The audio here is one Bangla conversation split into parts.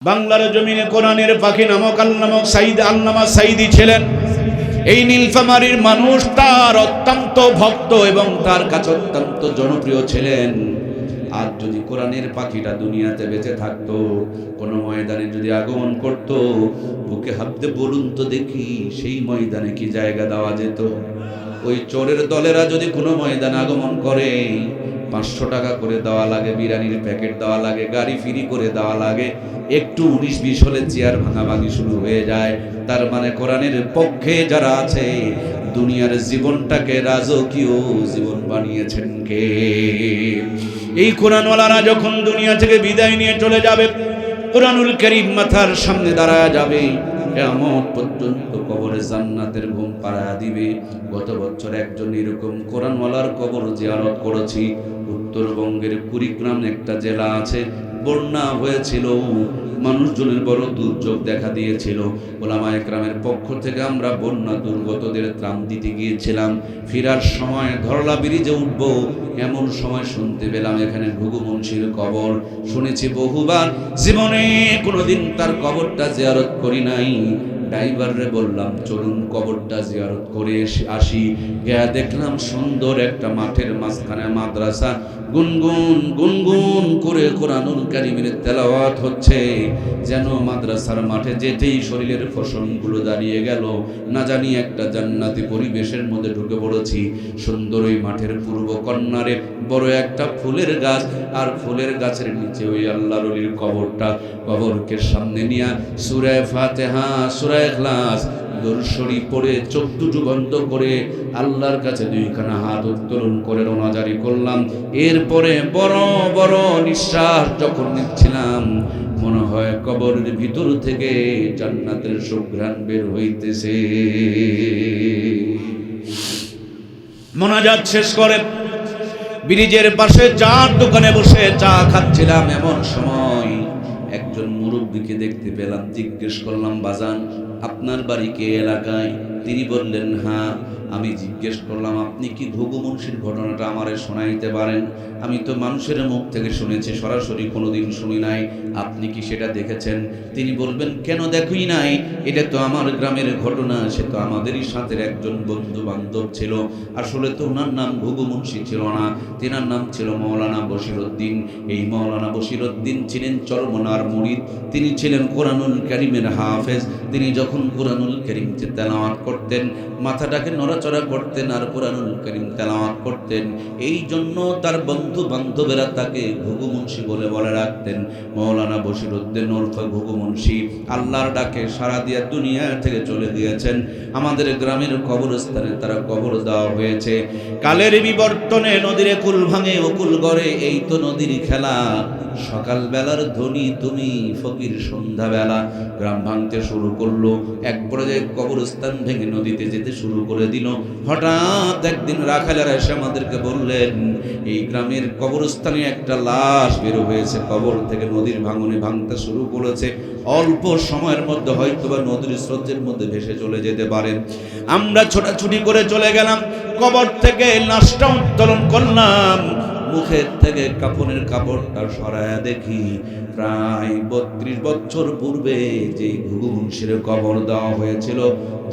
বাংলার জমিনে কোরআনের পাখি নামক আল্লামা সাঈদী ছিলেন। এই নীলফামারীর মানুষ তার অত্যন্ত ভক্ত এবং তার কাছে অত্যন্ত জনপ্রিয় ছিলেন। আর যদি কোরআনের পাখিটা দুনিয়াতে বেঁচে থাকতো, কোনো ময়দানে যদি আগমন করত, বুকে হাত দিয়ে বলুন তো দেখি সেই ময়দানে কি জায়গা দেওয়া যেত? ওই চোরের দলেরা যদি কোনো ময়দানে আগমন করে, 500 টাকা করে দেওয়া লাগে, বিরিয়ানির প্যাকেট দেওয়া লাগে, গাড়ি ফ্রি করে দেওয়া লাগে, একটু 19-20 হলে চেয়ার ভাঙাভাঙি শুরু হয়ে যায়। তার মানে কোরআনের পক্ষে যারা আছে, দুনিয়ার জীবনটাকে রাজকীয় জীবন বানিয়েছেন কে? এই কোরআনওয়ালারা যখন দুনিয়া থেকে বিদায় নিয়ে চলে যাবে, কোরআনুল কারীম মাথার সামনে দাঁড়ায় যাবে, কিয়ামত পর্যন্ত কবরে জান্নাতের ঘুম পাড়ায় দিবে। গত বছর একজন এরকম কোরআনওয়ালার কবর জিয়ারত করেছি। উত্তরবঙ্গের কুড়িগ্রাম একটা জেলা আছে, বন্যা হয়েছিল, মানুষজনের বড় দুর্যোগ দেখা দিয়েছিল। ওলামায়ে কেরামের পক্ষ থেকে আমরা বন্যা দুর্গতদের ত্রাণ দিতে গিয়েছিলাম। ফেরার সময় ধরলা ব্রিজে উঠব, এমন সময় শুনতে পেলাম এখানে ঘুঘু মুন্সির কবর। শুনেছি বহুবার, জীবনে কোনোদিন তার কবরটা জিয়ারত করি নাই। ড্রাইভাররে বললাম চলুন কবরটা জিয়ারত করে আসি। গিয়া দেখলাম সুন্দর একটা মাঠের মাঝখানে মাদ্রাসা, গুনগুন গুনগুন করে কোরআনুল কারীমের তেলাওয়াত হচ্ছে। যেন মাদ্রাসার মাঠে যেতেই শরীরের ফসলগুলো দাঁড়িয়ে গেল, না জানি একটা জান্নাতি পরিবেশের মধ্যে ঢুকে পড়েছি। সুন্দর ওই মাঠের পূর্ব কর্নারে বড় একটা ফুলের গাছ, আর ফুলের গাছের নিচে ওই আল্লাহর ওলির কবরটা। কবরকে সামনে নিয়ে সূরা ফাতিহা, সূরা ইখলাস, দরুদ শরীফ পড়ে চোখ দুটো বন্ধ করে আল্লাহর কাছে দুইখানা হাত উত্তোলন করে রোনাজারি করলাম। এরপরে বড় বড় নিঃশ্বাস যখন নিচ্ছিলাম, মনে হয় কবরের ভিতর থেকে জান্নাতের সুঘ্রাণ বের হইতেছে। মোনাজাত শেষ করে ব্রিজের পাশে চার দোকানে বসে চা খাচ্ছিলাম, এমন সময় একজন মুরব্বীকে দেখতে পেলাম। জিজ্ঞেস করলাম, বাজান আপনার বাড়ি কে এলাকায়? তিনি বললেন হ্যাঁ। আমি জিজ্ঞেস করলাম, আপনি কি ঘুঘু মুন্সির ঘটনাটা আমারে শোনাইতে পারেন? আমি তো মানুষের মুখ থেকে শুনেছি, সরাসরি কোনোদিন শুনি নাই, আপনি কি সেটা দেখেছেন? তিনি বলবেন, কেন দেখুই নাই, এটা তো আমার গ্রামের ঘটনা, সে তো আমাদেরই সাথে একজন বন্ধু বান্ধব ছিল। আসলে তো ওনার নাম ঘুঘু মুন্সি ছিল না, তেনার নাম ছিল মৌলানা বশিরউদ্দিন। এই মৌলানা বশিরউদ্দিন ছিলেন চরমনার মুরিদ, তিনি ছিলেন কোরআনুল কারীমের হাফেজ। তিনি যখন কোরআনুল কারীম তেলাওয়াত করতেন, মাথাটাকে নড়াচড়া করতেন আর কোরআনুল কারীম তেলাওয়াত করতেন। এই জন্য তার বন্ধু বান্ধবেরা তাকে ঘুঘু মুন্সি বলে রাখতেন। মৌলানা বশিরউদ্দিন ওরফে ঘুঘু মুন্সি আল্লাহর ডাকে সারা দিয়া দুনিয়া থেকে চলে গিয়েছেন। আমাদের গ্রামের কবরস্থানে তারা কবর দেওয়া হয়েছে। কালের বিবর্তনে নদীরে কুল ভাঙে অকুল গড়ে, এই তো নদীর খেলা। সকাল বেলার ধ্বনি তুমি ফকির, সন্ধ্যাবেলা গ্রাম ভাঙতে শুরু করলো। এক পর্যায়ে কবরস্থান ভেঙে নদীতে যেতে শুরু করে দিল। হঠাৎ একদিন রাখালেরা এসে আমাদেরকে বললেন, এই গ্রামের কবরস্থানে একটা লাশ বের হয়েছে, কবর থেকে নদীর ভাঙনে ভাঙতে শুরু করেছে, অল্প সময়ের মধ্যে হয়তোবা নদীর স্রোতের মধ্যে ভেসে চলে যেতে পারেন। আমরা ছোটাছুটি করে চলে গেলাম, কবর থেকে লাশটা উত্তোলন করলাম। মুখের থেকে কাফনের কাপড়টা সরায়া দেখি, প্রায় 32 বছর পূর্বে যেই ঘুঘু মুন্সির কবর দেওয়া হয়েছিল,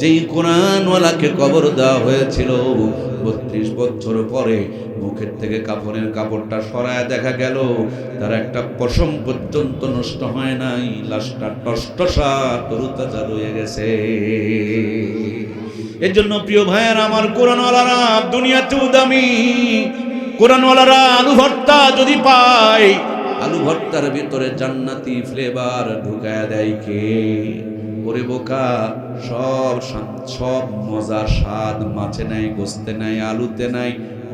যেই কোরআনওয়ালাকে কবর দেওয়া হয়েছিল, 32 বছর পরে মুখের থেকে কাফনের কাপড়টা সরায়া দেখা গেল তার একটা পশম পর্যন্ত নষ্ট হয় নাই, লাশটা টসটসা তরুতাজা রয়ে গেছে। এর জন্য প্রিয় ভাইয়ের আমার, কোরআনওয়ালারা দুনিয়াতেও দামি। কোরআনওয়ালারা আলু ভর্তা যদি পায়, আলু ভর্তার ভিতরে জান্নাতি ফ্লেভার ঢুকায় দেয় কে? ওরে বোকা, সব মজার স্বাদ মাছে নাই, গোস্তে নাই, আলুতে নাই,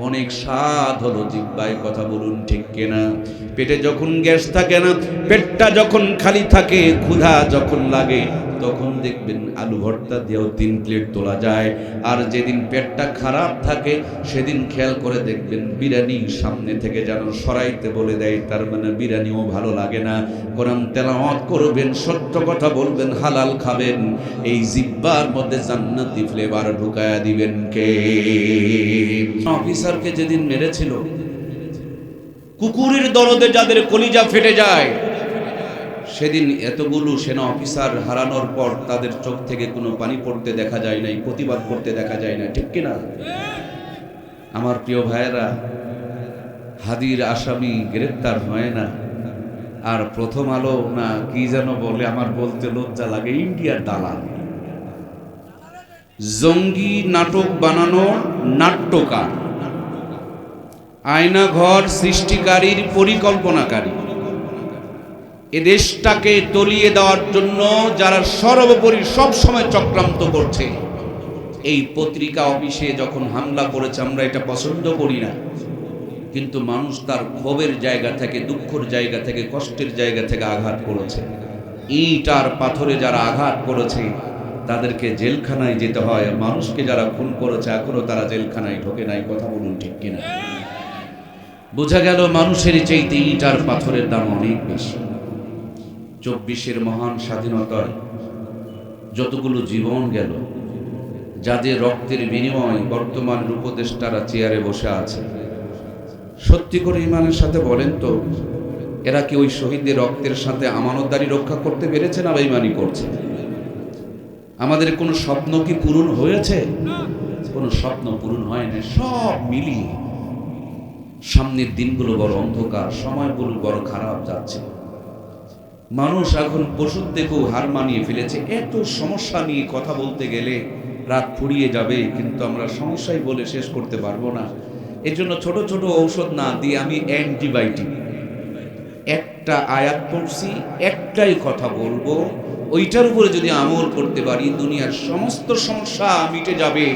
অনেক স্বাদ হলো জিহ্বায়। কথা বলুন ঠিক কিনা? পেটে যখন গ্যাস থাকে না, পেটটা যখন খালি থাকে, ক্ষুধা যখন লাগে, তখন দেখবেন আলু ভর্তা দিয়েও 3 প্লেট তোলা যায়। আর যেদিন পেটটা খারাপ থাকে, সেদিন খেয়াল করে দেখবেন বিরিয়ানি সামনে থেকে যেন সরাইতে বলে দেয়, তার মানে বিরিয়ানিও ভালো লাগে না। কোরআন তেলাওয়াত করবেন, সত্য কথা বলবেন, হালাল খাবেন, এই জিহ্বার মধ্যে জান্নাতি ফ্লেভার ঢুকায়া দিবেন কে? অফিসারকে যেদিন মেরেছিল, কুকুরের দরদে যাদের কলিজা ফেটে যায়, সেদিন এতগুলো সেনা অফিসার হারানোর পর তাদের চোখ থেকে কোনো পানি পড়তে দেখা যায় নাই, প্রতিবাদ করতে দেখা যায় না, ঠিক কিনা? আমার প্রিয় ভাইয়েরা, হাদির আসামি গ্রেপ্তার হয় না, আর প্রথম আলো না কি যেন বলে, আমার বলতে লজ্জা লাগে, ইন্ডিয়ার দালাল, জঙ্গি নাটক বানানো নাট্যকার, আয়না ঘর সৃষ্টিকারীর পরিকল্পনাকারী, এ দেশটাকে তলিয়ে দেওয়ার জন্য যারা সর্বোপরি সব সময় চক্রান্ত করছে, এই পত্রিকা অফিসে যখন হামলা করেছে আমরা এটা পছন্দ করি না, কিন্তু মানুষ তার ক্ষোভের জায়গা থেকে, দুঃখের জায়গা থেকে, কষ্টের জায়গা থেকে আঘাত করেছে। ইট আর পাথরে যারা আঘাত করেছে তাদেরকে জেলখানায় যেতে হয়, মানুষকে যারা খুন করেছে এখনো তারা জেলখানায় ঢোকে নাই, কথা বলুন ঠিক কিনা? বোঝা গেল মানুষের চাইতে ইট আর পাথরের দাম অনেক বেশি। 24-এর মহান স্বাধীনতায় যতগুলো জীবন গেল, যাদের রক্তের বিনিময়ে বর্তমান উপদেষ্টারা চেয়ারে বসে আছে, সত্যি করে ইমানের সাথে বলেন তো, এরা কি ওই শহীদদের রক্তের সাথে আমানতদারি রক্ষা করতে পেরেছে না বেঈমানি করছে? আমাদের কোনো স্বপ্ন কি পূরণ হয়েছে? কোনো স্বপ্ন পূরণ হয় না। সব মিলিয়ে সামনের দিনগুলো বড় অন্ধকার, সময়গুলো বড় খারাপ যাচ্ছে। মানুষ এখন পশুর দেখেও হার মানিয়ে ফেলেছে। এত সমস্যা নিয়ে কথা বলতে গেলে রাত ফুরিয়ে যাবে, কিন্তু আমরা সমস্যাই বলে শেষ করতে পারবো না। এর জন্য ছোট ছোট ঔষধ না দিয়ে আমি অ্যান্টিবায়োটিক, একটা আয়াত পড়ছি, একটাই কথা বলবো, ওইটার উপরে যদি আমল করতে পারি দুনিয়ার সমস্ত সমস্যা মিটে যাবে,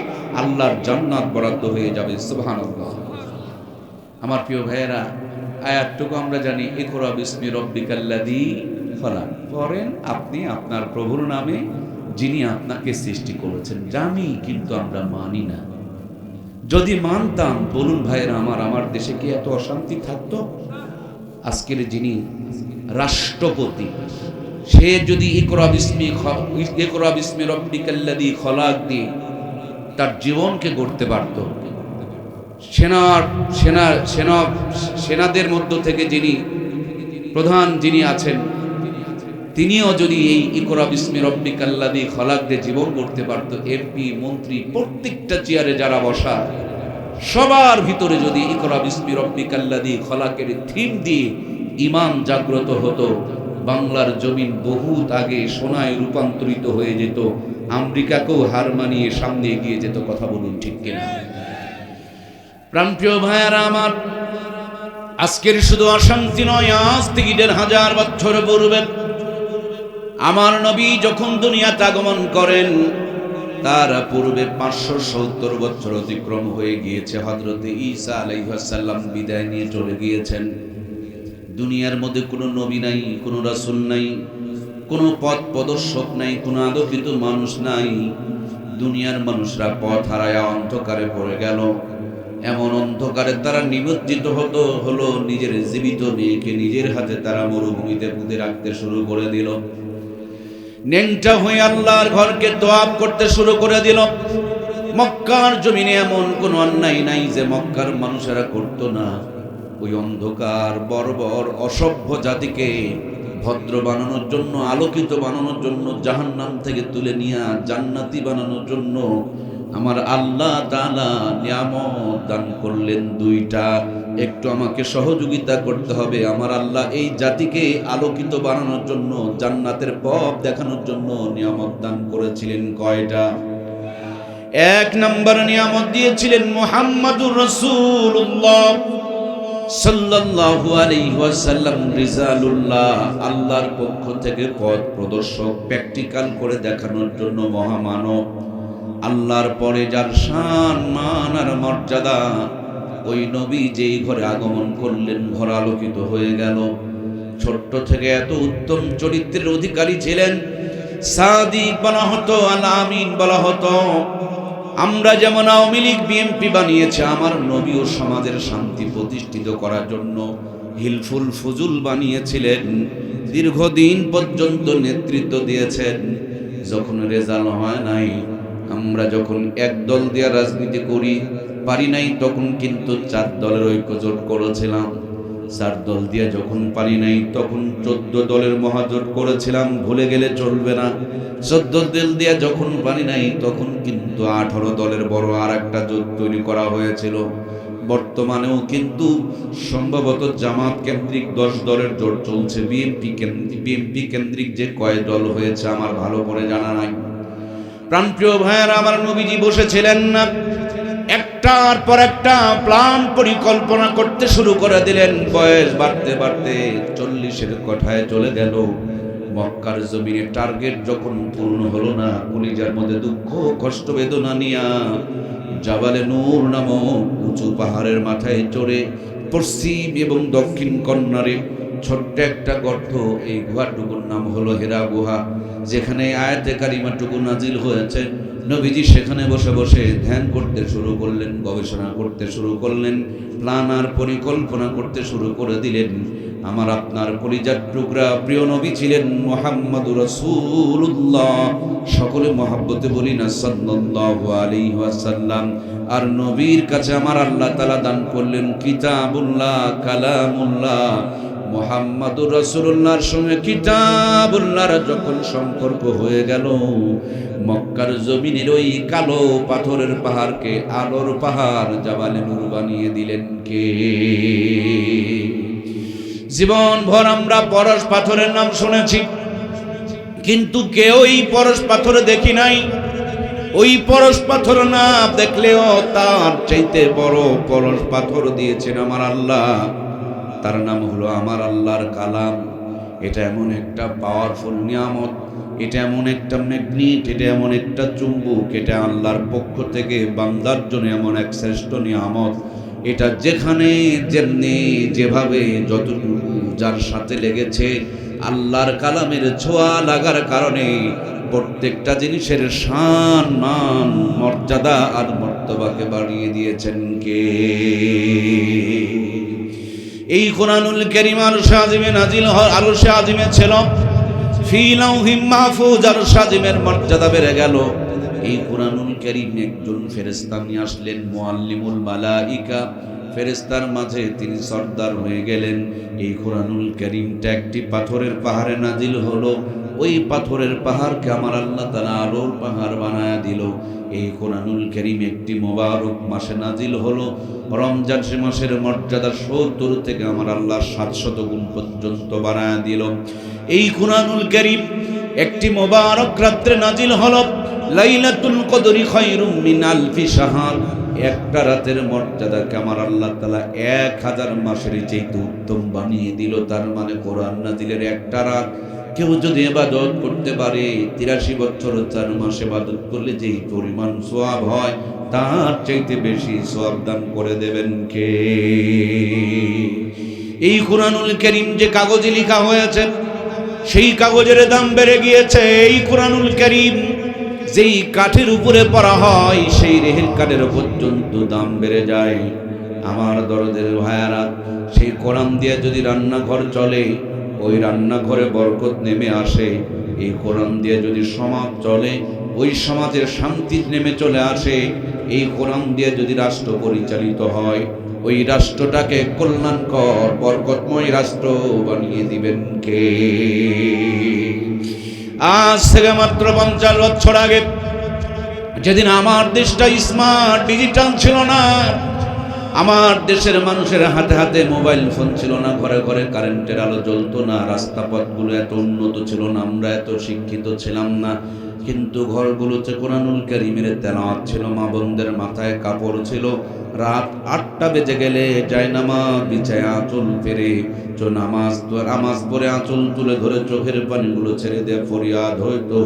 আল্লাহর জান্নাত বরাদ্দ হয়ে যাবে। সুবহানাল্লাহ। আমার প্রিয় ভাইয়েরা, আয়াতটুকু আমরা জানি, ইকরা বিসমি রব্বিকাল্লাযী খলাক, পড়েন আপনি আপনার প্রভুর নামে যিনি আপনাকে সৃষ্টি করেছেন। জানি, কিন্তু আমরা মানি না। যদি মানতাম, বলুন ভাইয়েরা আমার দেশে কি এত অশান্তি থাকতো? আজকের যিনি রাষ্ট্রপতি, সে যদি ইকরা বিসমি রব্বিকাল্লাযী খলাক দিয়ে তার জীবনকে গড়তে পারত, সেনাদের মধ্য থেকে যিনি প্রধান যিনি আছেন, তিনিও যদি এই ইকরা বিসমি রব্বিকাল্লাযী খলাক দিয়ে জীবন গড়তে পারত, এমপি মন্ত্রী প্রত্যেকটা চেয়ারে যারা বসা, সবার ভিতরে যদি ইকরা বিসমি রব্বিকাল্লাযী খলাকের থিম দিয়ে ঈমান জাগ্রত হতো, বাংলার জমিন বহুত আগে সোনায় রূপান্তরিত হয়ে যেত, আমেরিকাকেও হার মানিয়ে সামনে এগিয়ে যেত। কথা বলুন ঠিক কিনা? প্রাণপ্রিয় ভাইয়েরা আমার, আজকের শুধু অশান্তি নয়, আজ থেকে ১,৫০০ বছর পূর্বে আমার নবী যখন দুনিয়াতে আগমন করেন, তার পূর্বে ৫৭০ বছর অতিক্রম হয়ে গিয়েছে। হযরতে ঈসা আলাইহিস সালাম বিদায় নিয়ে চলে গিয়েছেন। দুনিয়ার মধ্যে কোনো নবী নাই, কোনো রাসূল নাই, কোনো পথ প্রদর্শক নাই, কোনো আলোকিত মানুষ নাই। দুনিয়ার মানুষরা পথ হারায়া অন্ধকারে পড়ে গেল। এমন অন্ধকারে তারা নিমজ্জিত হলো, নিজের জীবিত মেয়েকে নিজের হাতে তারা মরুভূমিতে পুঁতে রাখতে শুরু করে দিল। ন্যাংটা হয়ে আল্লাহর ঘরকে তোয়াব করতে শুরু করে দিল। মক্কার জমিনে এমন কোনো অন্যায় নাই যে মক্কার মানুষেরা করত না। ওই অন্ধকার বর্বর অসভ্য জাতিকে ভদ্র বানানোর জন্য, আলোকিত বানানোর জন্য, জাহান্নাম থেকে তুলে নিয়ে জান্নাতি বানানোর জন্য আমার আল্লাহ তাআলা নিয়ামত দান করলেন দুইটা। একটু আমাকে সহযোগিতা করতে হবে। আমার আল্লাহ এই জাতিকে আলোকিত বানানোর জন্য, জান্নাতের পথ দেখানোর জন্য নিয়ামত দান করেছিলেন কয়টা? এক নম্বর নিয়ামত দিয়েছিলেন মুহাম্মাদুর রাসূলুল্লাহ সাল্লাল্লাহু আলাইহি ওয়াসাল্লাম, রিজালুল্লাহ, আল্লাহর পক্ষ থেকে পথ প্রদর্শক, প্র্যাকটিক্যাল করে দেখানোর জন্য মহামানব। আল্লাহর পরে যার শান, মান আর মর্যাদা, ওই নবী যেই ঘরে আগমন করলেন ঘর আলোকিত হয়ে গেল। ছোট্ট থেকে এত উত্তম চরিত্রের অধিকারী ছিলেন। সাদিক বলা হতো, আল আমিন বলা হতো। আমরা যেমন আওয়ামী লীগ বিএনপি বানিয়েছে, আমার নবীও সমাজের শান্তি প্রতিষ্ঠিত করার জন্য হিলফুল ফুজুল বানিয়েছিলেন। দীর্ঘদিন পর্যন্ত নেতৃত্ব দিয়েছেন। যখন রেজাল্ট হয় নাই, আমরা যখন এক দল দিয়ে রাজনীতি পারি নাই, তখন কিন্তু 4 দলের ঐক্য জোট করেছিলাম। চার দল দিয়ে যখন পারি নাই তখন 14 দলের মহাজোট করেছিলাম, ভুলে গেলে চলবে না। 14 দল দিয়ে যখন পারি নাই তখন কিন্তু 18 দলের বড় আর একটা জোট তৈরি করা হয়েছিল। বর্তমানেও কিন্তু সম্ভবত জামাত কেন্দ্রিক 10 দলের জোট চলছে। বিএনপি কেন্দ্রিক যে কয় দল হয়েছে আমার ভালো করে জানা নাই। প্রাণপ্রিয় ভাইয়েরা, আমার নবীজি বসেছিলেন না, একটার পর একটা প্ল্যান পরিকল্পনা করতে শুরু করে দিলেন। বয়স বাড়তে বাড়তে 40-এর কোঠায় চলে গেল। মক্কার জমিনে টার্গেট যখন পূর্ণ হলো না, কলিজার মধ্যে দুঃখ কষ্ট বেদনা নিয়া জাবালে নূর নামক উঁচু পাহাড়ের মাথায় চড়ে পশ্চিম এবং দক্ষিণ কর্নারে ছোট্ট একটা গর্ত, এই গুহাটুকুর নাম হলো হেরা গুহা, যেখানে আয়াতে কারিমাটুকু নাজিল হয়েছে। নবীজি সেখানে বসে বসে ধ্যান করতে শুরু করলেন, গবেষণা করতে শুরু করলেন, প্ল্যান আর পরিকল্পনা করতে শুরু করে দিলেন। আমার আপনার কলিজার টুকরা প্রিয় নবী ছিলেন মুহাম্মদুর রাসূলুল্লাহ। সকলে মহব্বতে বলি না সাল্লাল্লাহু আলাইহি ওয়াসাল্লাম। আর নবীর কাছে আমার আল্লাহ তাআলা দান করলেন কিতাবুল্লাহ, কালামুল্লাহ। মুহাম্মদুর রাসূলুল্লাহর সঙ্গে কিতাবুল্লাহর যখন সম্পর্ক হয়ে গেল, মক্কার জমিনের ওই কালো পাথরের পাহাড়কে আলোর পাহাড় জাবালে নূর বানিয়ে দিলেন কে? জীবন ভর আমরা পরশ পাথরের নাম শুনেছি, কিন্তু কেউ এই পরশ পাথরে দেখি নাই। ওই পরশ পাথর না দেখলেও তার চাইতে বড় পরশ পাথর দিয়েছেন আমার আল্লাহ। তার নাম হলো আমার আল্লাহর কালাম। এটা এমন একটা পাওয়ারফুল নিয়ামত, এটা এমন একটা ম্যাগনেট, এটা এমন একটা চুম্বক, এটা আল্লাহর পক্ষ থেকে বান্দার জন্য এমন এক শ্রেষ্ঠ নিয়ামত। এটা যেখানে যেমনি যেভাবে যতটুকু যার সাথে লেগেছে, আল্লাহর কালামের ছোঁয়া লাগার কারণে প্রত্যেকটা জিনিসের শান, মান, মর্যাদা আর মর্তবাকে বাড়িয়ে দিয়েছেন কে? এই কোরআনুল কারীম আরশে আজিমে নাজিল হয়, আরশে আজিমে ছিল, ফি লাউহিম মাহফুজ, আরশে আজিমের মর্যাদা বেড়ে গেল। এই কোরআনুল কারীম একজন ফেরেশতা নিয়ে আসলেন, মুআল্লিমুল মালাইকা, ফেরেশতার মাঝে তিনি সর্দার হয়ে গেলেন। এই কোরআনুল কারীমটা একটি পাথরের পাহাড়ে নাজিল হলো। ওই পাথরের পাহাড়কে আমার আল্লাহ তাআলা আলোর পাহাড় বানায়া দিল। এই কোরআনুল কারীম একটি মোবারক মাসে নাজিল হলো। রমজান মাসের মর্যাদা 70 থেকে আমার আল্লাহ 700 গুণ পর্যন্ত বাড়ায়া দিল। এই কোরআনুল কারীম একটি মোবারক রাত্রে নাজিল হলো। লাইলাতুল কদরি খায়রুম মিন আলফি শাহর। একটা রাতের মর্যাদাকে আমার আল্লাহ তাআলা 1000 মাসের চেয়ে উত্তম বানিয়ে দিল। তার মানে কোরআন নাজিলের একটা রাত কেউ যদি ইবাদত করতে পারে, 83 বছর 4 মাস ইবাদত করলে যেই পরিমাণ সওয়াব হয়, তার চাইতে বেশি সওয়াব দান করে দেবেন কে? এই কোরআনুল কারীম যে কাগজে লেখা হয়েছে, সেই কাগজের দাম বেড়ে গিয়েছে। এই কোরআনুল কারীম যেই কাঠের উপরে পড়া হয়, সেই রেহেল কাঠের পর্যন্ত দাম বেড়ে যায়। আমার দরদের ভাইয়ারা, সেই কোরআন দিয়ে যদি রান্নাঘর চলে, ওই রান্নাঘরে বরকত নেমে আসে। এই কোরআন দিয়ে যদি সমাজ চলে, ওই সমাজের শান্তি নেমে চলে আসে। এই কোরআন দিয়ে যদি রাষ্ট্র পরিচালিত হয়, ওই রাষ্ট্রটাকে কল্যাণকর বরকতময় রাষ্ট্র বানিয়ে দিবেন কে? আজ থেকে মাত্র 50 বছর আগে, যেদিন আমার দেশটা স্মার্ট ডিজিটাল ছিল না, আমার দেশের মানুষের হাতে হাতে মোবাইল ফোন ছিল না, ঘরে ঘরে কারেন্টের আলো জ্বলতো না, রাস্তাপথগুলো এত উন্নত ছিল না, আমরা এত শিক্ষিত ছিলাম না, কিন্তু ঘরগুলোতে কোরআনুল কারীমের তেলাওয়াত ছিল, মা বোনদের মাথায় কাপড় ছিল। রাত 8টা বেজে গেলে জায়নামাজ বিছায় আঁচল ফেরে নামাজ পড়ে আঁচল তুলে ধরে চোখের পানিগুলো ছেড়ে দিয়ে ফরিয়াদ হইতো।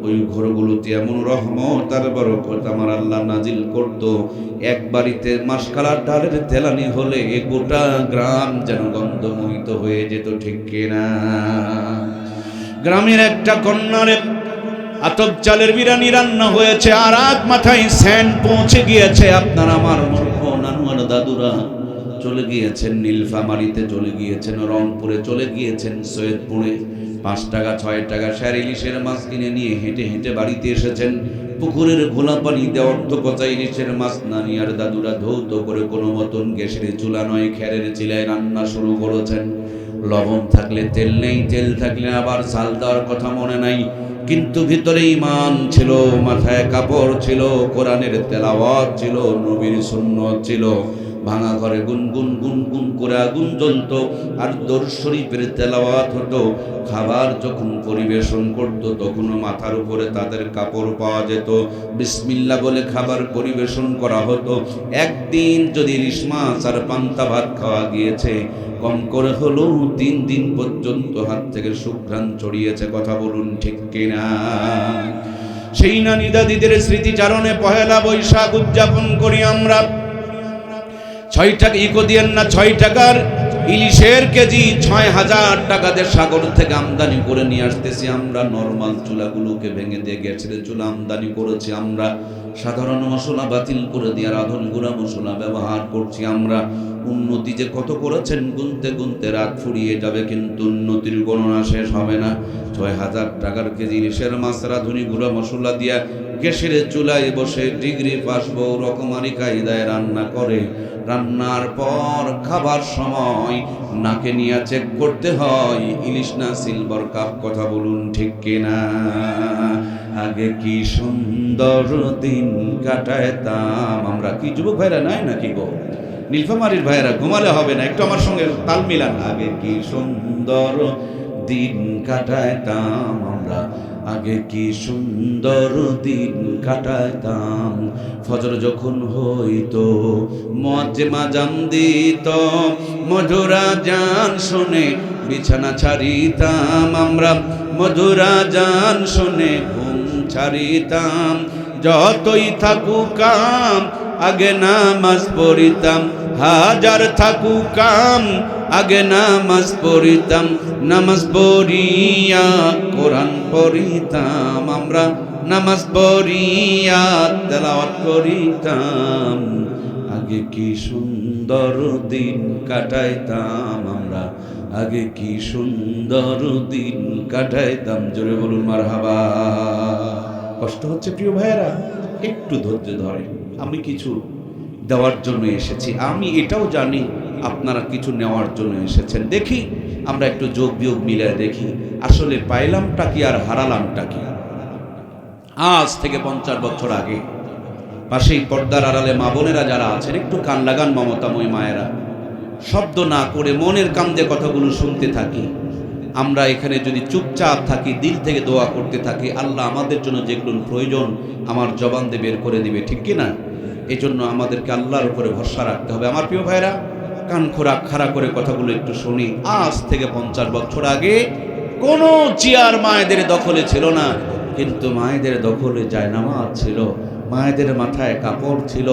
ওই ঘরগুলোতে এমন রহমত আর বরকত আমার আল্লাহ নাজিল করত। এক বাড়িতে মাসকালার ডালের তেলানি হলে গোটা গ্রাম যেন গন্ধমোহিত হয়ে যেত, ঠিক কিনা? গ্রামের একটা কন্যারে আতপ চালের বিরিয়ানি রান্না হয়েছে, আর রাত মাথায় স্যান্ড পৌঁছে গিয়েছে। আপনার আমার মূর্খ নানু আর দাদুরা চলে গিয়েছেন নীলফামারীতে, চলে গিয়েছেন রংপুরে, চলে গিয়েছেন সৈয়দপুরে, 5 টাকা 6 টাকা স্যার ইলিশের মাছ কিনে নিয়ে হেঁটে হেঁটে বাড়িতে এসেছেন। পুকুরের ঘোলা পানি দেওয়ার তো কথা, ইলিশের মাছ নানি আর দাদুরা ধৌত করে কোনো মতন গ্যাসের চুলা নয় খেরের চিলায় রান্না শুরু করেছেন। লবণ থাকলে তেল নেই, তেল থাকলে আবার ঝাল দেওয়ার কথা মনে নাই, কিন্তু ভিতরে ঈমান ছিল, মাথায় কাপড় ছিল, কোরআনের তেলাওয়াত ছিল, নবীর সুন্নাত ছিল। ভাঙা ঘরে গুনগুন গুনগুন করে আগুন জ্বলত আর দরুদ শরীফের তেলাওয়াত হতো। খাবার যখন পরিবেশন করত তখনও মাথার উপরে তাদের কাপড় পাওয়া যেত। বিসমিল্লাহ বলে খাবার পরিবেশন করা হতো। একদিন যদি ইলিশ মাছ আর পান্তা ভাত খাওয়া গিয়েছে, কম করে হলেও 3 দিন পর্যন্ত হাত থেকে সুঘ্রাণ ছড়িয়েছে। কথা বলুন ঠিক কিনা? সেই নানি দাদিদের স্মৃতিচারণে পহেলা বৈশাখ উদযাপন করি আমরা। 6 টাকা ইকো দিয়েন না, 6 টাকার ইলিশের কেজি 6000 টাকাতে সাগর থেকে আমদানি করে নিয়ে আসতেছি আমরা। নরমাল চুলাগুলোকে ভেঙে দিয়ে গ্যাসের চুলা আমদানি করেছি আমরা। সাধারণ মশলা বাতিল করে দিয়ে রাঁধুনি গুঁড়া মশলা ব্যবহার করছি আমরা। উন্নতি যে কত করেছেন গুনতে গুনতে রাত ফুরিয়ে যাবে, কিন্তু উন্নতির গণনা শেষ হবে না। 6000 টাকার কেজি ইলিশের মাছ রাঁধুনি গুঁড়া মশলা দিয়া গ্যাসের চুলায় বসে ডিগ্রি পাস বউ রকমারি কায়দায় রান্না করে। রান্নার পর খাবার সময় নাকে নিয়ে চেক করতে হয় ইলিশ না সিলভার কাপ। কথা বলুন ঠিক কিনা? আগে কি সুন্দর দিন কাটাইতাম আমরা। কি যুবক ভাইরা নাই নাকি গো? নীলফামারীর ভাইরা ঘুমালে হবে না, একটু আমার সঙ্গে তাল মিলান। আগে কি সুন্দর দিন কাটাইতাম আমরা, আগে কি সুন্দর দিন কাটাইতাম। ফজর যখন হইতো মজমা জান দিত, মধুরা জান শুনে বিছানা ছাড়িতাম আমরা। মধুরা জান শুনে ঘুম ছাড়িতাম। যতই থাকুক কাম আগে নামাজ পড়িতাম, হাজার থাকুক কাম আগে নামাজ পড়িতাম। নামাজ পড়িয়া কোরআন পড়িতাম আমরা, নামাজ পড়িয়া তেলাওয়াত করিতাম। আগে কি সুন্দর দিন কাটাইতাম আমরা, আগে কি সুন্দর দিন কাটাইতাম। জোরে বলুন মারহাবা। কষ্ট হচ্ছে প্রিয় ভাইয়েরা, একটু ধৈর্য ধরে। আমি কিছু দেওয়ার জন্য এসেছি, আমি এটাও জানি আপনারা কিছু নেওয়ার জন্য এসেছেন। দেখি আমরা একটু যোগ বিয়োগ মিলায় দেখি আসলে পাইলামটা কি আর হারালামটা কি। আজ থেকে 50 বছর আগে পাশেই পর্দার আড়ালে মা বোনেরা যারা আছেন একটু কান লাগান মমতাময়ী মায়েরা, শব্দ না করে মনের কান দিয়ে কথাগুলো শুনতে থাকি। আমরা এখানে যদি চুপচাপ থাকি, দিল থেকে দোয়া করতে থাকি, আল্লাহ আমাদের জন্য যেগুলো প্রয়োজন আমার জবান দিয়ে বের করে দিবে, ঠিক কিনা? এই জন্য আমাদেরকে আল্লাহর উপরে ভরসা রাখতে হবে। আমার প্রিয় ভাইরা, কান খোরা খাড়া করে কথাগুলো একটু শুনি। আজ থেকে 50 বছর আগে কোনো চেয়ার মায়েদের দখলে ছিল না, কিন্তু মায়েদের দখলে জায়নামাজ ছিল, মায়েদের মাথায় কাপড় ছিল,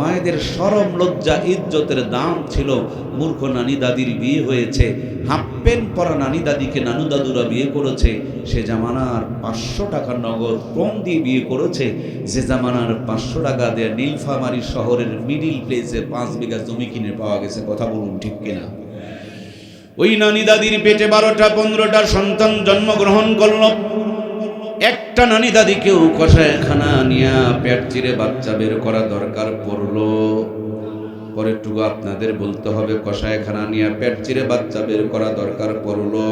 মায়েদের শরম লজ্জা ইজ্জতের দাম ছিল। মূর্খ নানি দাদির বিয়ে হয়েছে, হাফ প্যান্ট পরা নানি দাদিকে নানু দাদুরা বিয়ে করেছে। সে জামানার 500 টাকা নগদ কম দিয়ে বিয়ে করেছে, যে জামানার 500 টাকা দিয়ে নীলফামারী শহরের মিডিল প্লেসে 5 বিঘা জমি কিনে পাওয়া গেছে। কথা বলুন ঠিক কিনা? ওই নানি দাদির পেটে 12টা 15টা সন্তান জন্মগ্রহণ করল। একটা নানি দাদিকেও কষায়খানা নিয়ে পেট চিরে বাচ্চা বের করা দরকার পড়লো। পরেরটুকু আপনাদের বলতে হবে, কষায়খানা নিয়ে পেট চিরে বাচ্চা বের করা দরকার পড়লো।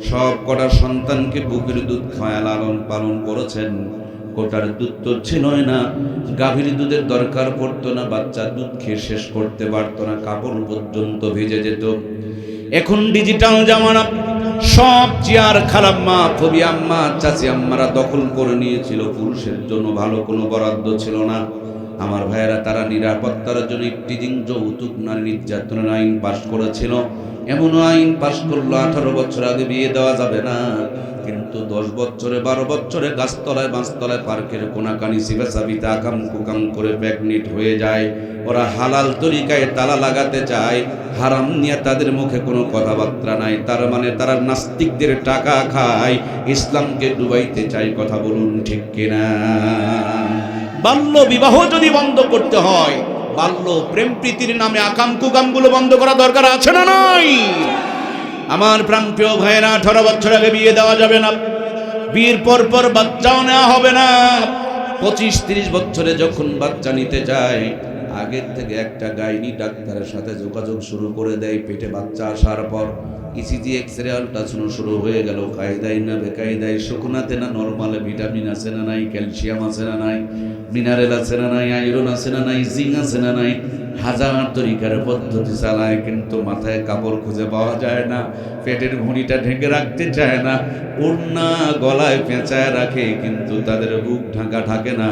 সব কটা সন্তানকে বুকের দুধ খাওয়া লালন পালন করেছেন। কোটার দুধ তো ছিলই না, গাভীর দুধের দরকার পড়তো না, বাচ্চার দুধ খেয়ে শেষ করতে পারতো না, কাপড় পর্যন্ত ভিজে যেত। এখন ডিজিটাল জামানা, সব চেয়ার খারাপ মা ফবি আম্মা চাচি আম্মারা দখল করে নিয়েছিল। পুরুষের জন্য ভালো কোনো বরাদ্দ ছিল না। আমার ভাইয়েরা, তারা নিরাপত্তার জন্য টিজিং যৌতুক নারী নির্যাতনের আইন পাশ করেছিল। এমন আইন পাশ করলো 18 বছর আগে বিয়ে দেওয়া যাবে না, কিন্তু 10 বছরে 12 বছরে গাছতলায় বাঁশতলায় পার্কের কোনাকানি সিবাসাবিতে আকাম কুকাম করে প্রেগনেন্ট হয়ে যায়। ওরা হালাল তরিকায় তালা লাগাতে চায়, হারাম নিয়ে তাদের মুখে কোনো কথাবার্তা নাই। তার মানে তারা নাস্তিকদের টাকা খায়, ইসলামকে ডুবাইতে চায়। কথা বলুন ঠিক কিনা? বাল্য বিবাহ যদি বন্ধ করতে হয়, বাল্য প্রেম প্রীতির নামে আকাম কুকামগুলো বন্ধ করা দরকার আছে না নাই? আমার প্রাণপ্রিয় ভাইয়েরা, 18 বছর আগে বিয়ে দেওয়া যাবে না, বিয়ের পর পর বাচ্চাও নেওয়া হবে না। 25-30 বছরে যখন বাচ্চা নিতে যায়, আগের থেকে একটা গাইনি ডাক্তারের সাথে যোগাযোগ শুরু করে দেয়। পেটে বাচ্চা আসার পর ইসিজি, এক্সরে, আল্ট্রাসাউন্ড শুরু হয়ে গেল। কায়দায় না বেকায়দায়, শুকনাতে না নরমালে, ভিটামিন আছে না নাই, ক্যালসিয়াম আছে না নাই, মিনারেল আছে না নাই, আয়রন আছে না নাই, জিঙ্ক আছে না নাই, হাজার তরিকার পদ্ধতি চালায়, কিন্তু মাথায় কাপড় খুঁজে পাওয়া যায় না, পেটের ভুঁড়িটা ঢেকে রাখতে চায় না, ওড়না গলায় পেঁচায় রাখে, কিন্তু তাদের বুক ঢাকা থাকে না।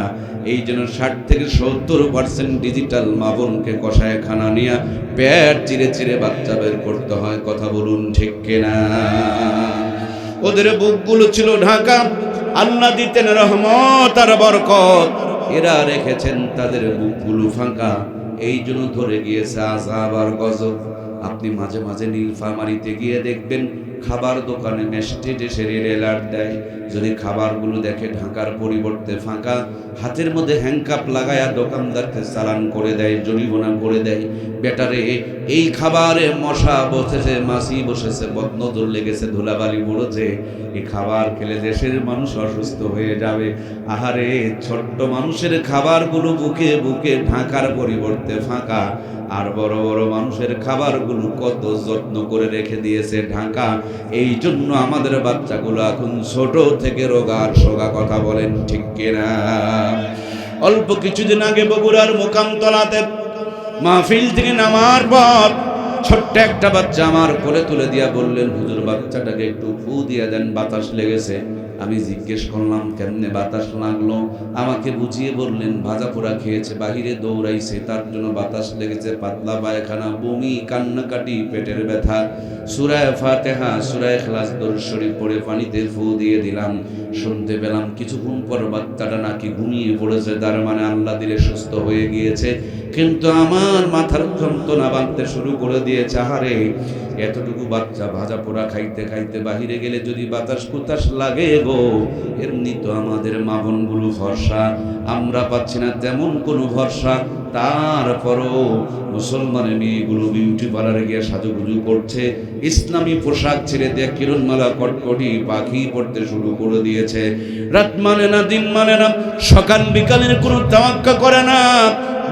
এই জন্য 60 থেকে 70% ডিজিটাল মা বোনকে কষায় খানা নিয়ে পেট চিরে চিরে বাচ্চা বের করতে হয়। কথা বলুন ঠিক কিনা? ওদের বুকগুলো ছিল ঢাকা, আল্লাহ দিতেন রহমত আর বরকত, এরা রেখেছেন তাদের বুকগুলো ফাঁকা। এই জন্য ধরে গিয়েছে আযাব আর গজব। আপনি মাঝে মাঝে নীলফামারীতে গিয়ে দেখবেন খাবার দোকানে মেস্টেডে সেরিয়াল অ্যালার্ট দেয়। যদি খাবারগুলো দেখে ঢাকার পরিবর্তে ফাঁকা, হাতের মধ্যে হ্যান্ডকাপ লাগায়া দোকানদারকে চালান করে দেয়, জরিমানা করে দেয়। বেটারে, এই খাবারে মশা বসেছে, মাছি বসেছে, বদনজর লেগেছে, ধুলাবালি পড়েছে, এই খাবার খেলে দেশের মানুষ অসুস্থ হয়ে যাবে। আহারে, ছোট্ট মানুষের খাবারগুলো বুকে বুকে ঢাকার পরিবর্তে ফাঁকা, আর বড় বড় মানুষের খাবারগুলো কত যত্ন করে রেখে দিয়েছে ঢাকা। এই জন্য আমাদের বাচ্চাগুলো এখন ছোট থেকে রোগার সোগা। কথা বলেন ঠিক কিনা? অল্প কিছুদিন আগে বগুড়ার মোকামতলাতে মাহফিল থেকে নামার পর ছোট্ট একটা বাচ্চা আমার কোলে তুলে দিয়া বললেন, হুজুর বাচ্চাটাকে একটু ফু দিয়ে দেন, বাতাস লেগেছে। আমি জিজ্ঞেস করলাম কেমনে বাতাস লাগলো, আমাকে বুঝিয়ে বললেন ভাজা পোড়া খেয়েছে, বাহিরে দৌড়াইছে, তার জন্য বাতাস লেগেছে, পাতলা পায়খানা, বমি, কান্নাকাটি, পেটের ব্যথা। সূরা ফাতিহা, সূরা ইখলাস, দরুদ শরীফ পড়ে পানিতে ফু দিয়ে দিলাম। শুনতে পেলাম কিছুক্ষণ পর বাচ্চাটা নাকি ঘুমিয়ে পড়েছে, তার মানে আল্লাহ দিলে সুস্থ হয়ে গিয়েছে। কিন্তু আমার মাথার যন্ত্রণা বাঁধতে শুরু করে দিয়েছে। আহারে, এতটুকু বাচ্চা ভাজা পোড়া খাইতে খাইতে বাহিরে গেলে যদি বাতাস কুতাস লাগে গো, এমনি তো আমাদের মা বোনগুলো ভরসা, আমরা পাচ্ছি না তেমন কোনো ভরসা। তারপরও মুসলমানের মেয়েগুলো বিউটি পার্লারে গিয়ে সাজুগুজু করছে, ইসলামী পোশাক ছেড়ে দিয়ে কিরণমালা, কটকটি, পাখি পড়তে শুরু করে দিয়েছে। রাত মানে না, দিন মানে না, সকাল বিকালের কোনো তাওয়াক্কা করে না।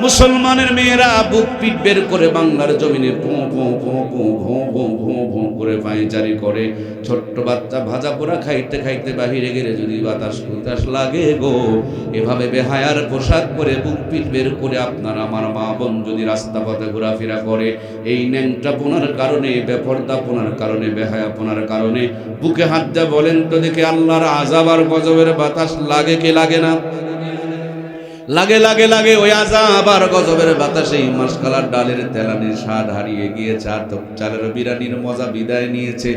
মুসলমানের মেয়েরা বুক পিট বের করে বাংলার জমিনে ভোঁ ভোঁ ভোঁ ভোঁ ভোঁ ভোঁ ভোঁ ভোঁ করে পায়চারি করে। ছোট্ট বাচ্চা ভাজা পোড়া খাইতে খাইতে বাহিরে গেলে যদি বাতাস কুতাস লাগে গো, এভাবে বেহায়ার পোশাক করে বুক পিট বের করে আপনার আমার মা বোন যদি রাস্তা পথে ঘোরাফেরা করে, এই ন্যাংটাপোনার কারণে, বেপরদাপোনার কারণে, বেহায়াপোনার কারণে, বুকে হাত দিয়ে বলেন তো দেখে, আল্লাহর আযাব আর গজবের বাতাস লাগে কি লাগে না? লাগে লাগে লাগে। ওই আযাব আর গজবের বাতাসেই মাসকালার ডালের তেলানির স্বাদ হারিয়ে গিয়েছে, আর চালের বিরানির মজা বিদায় নিয়েছে।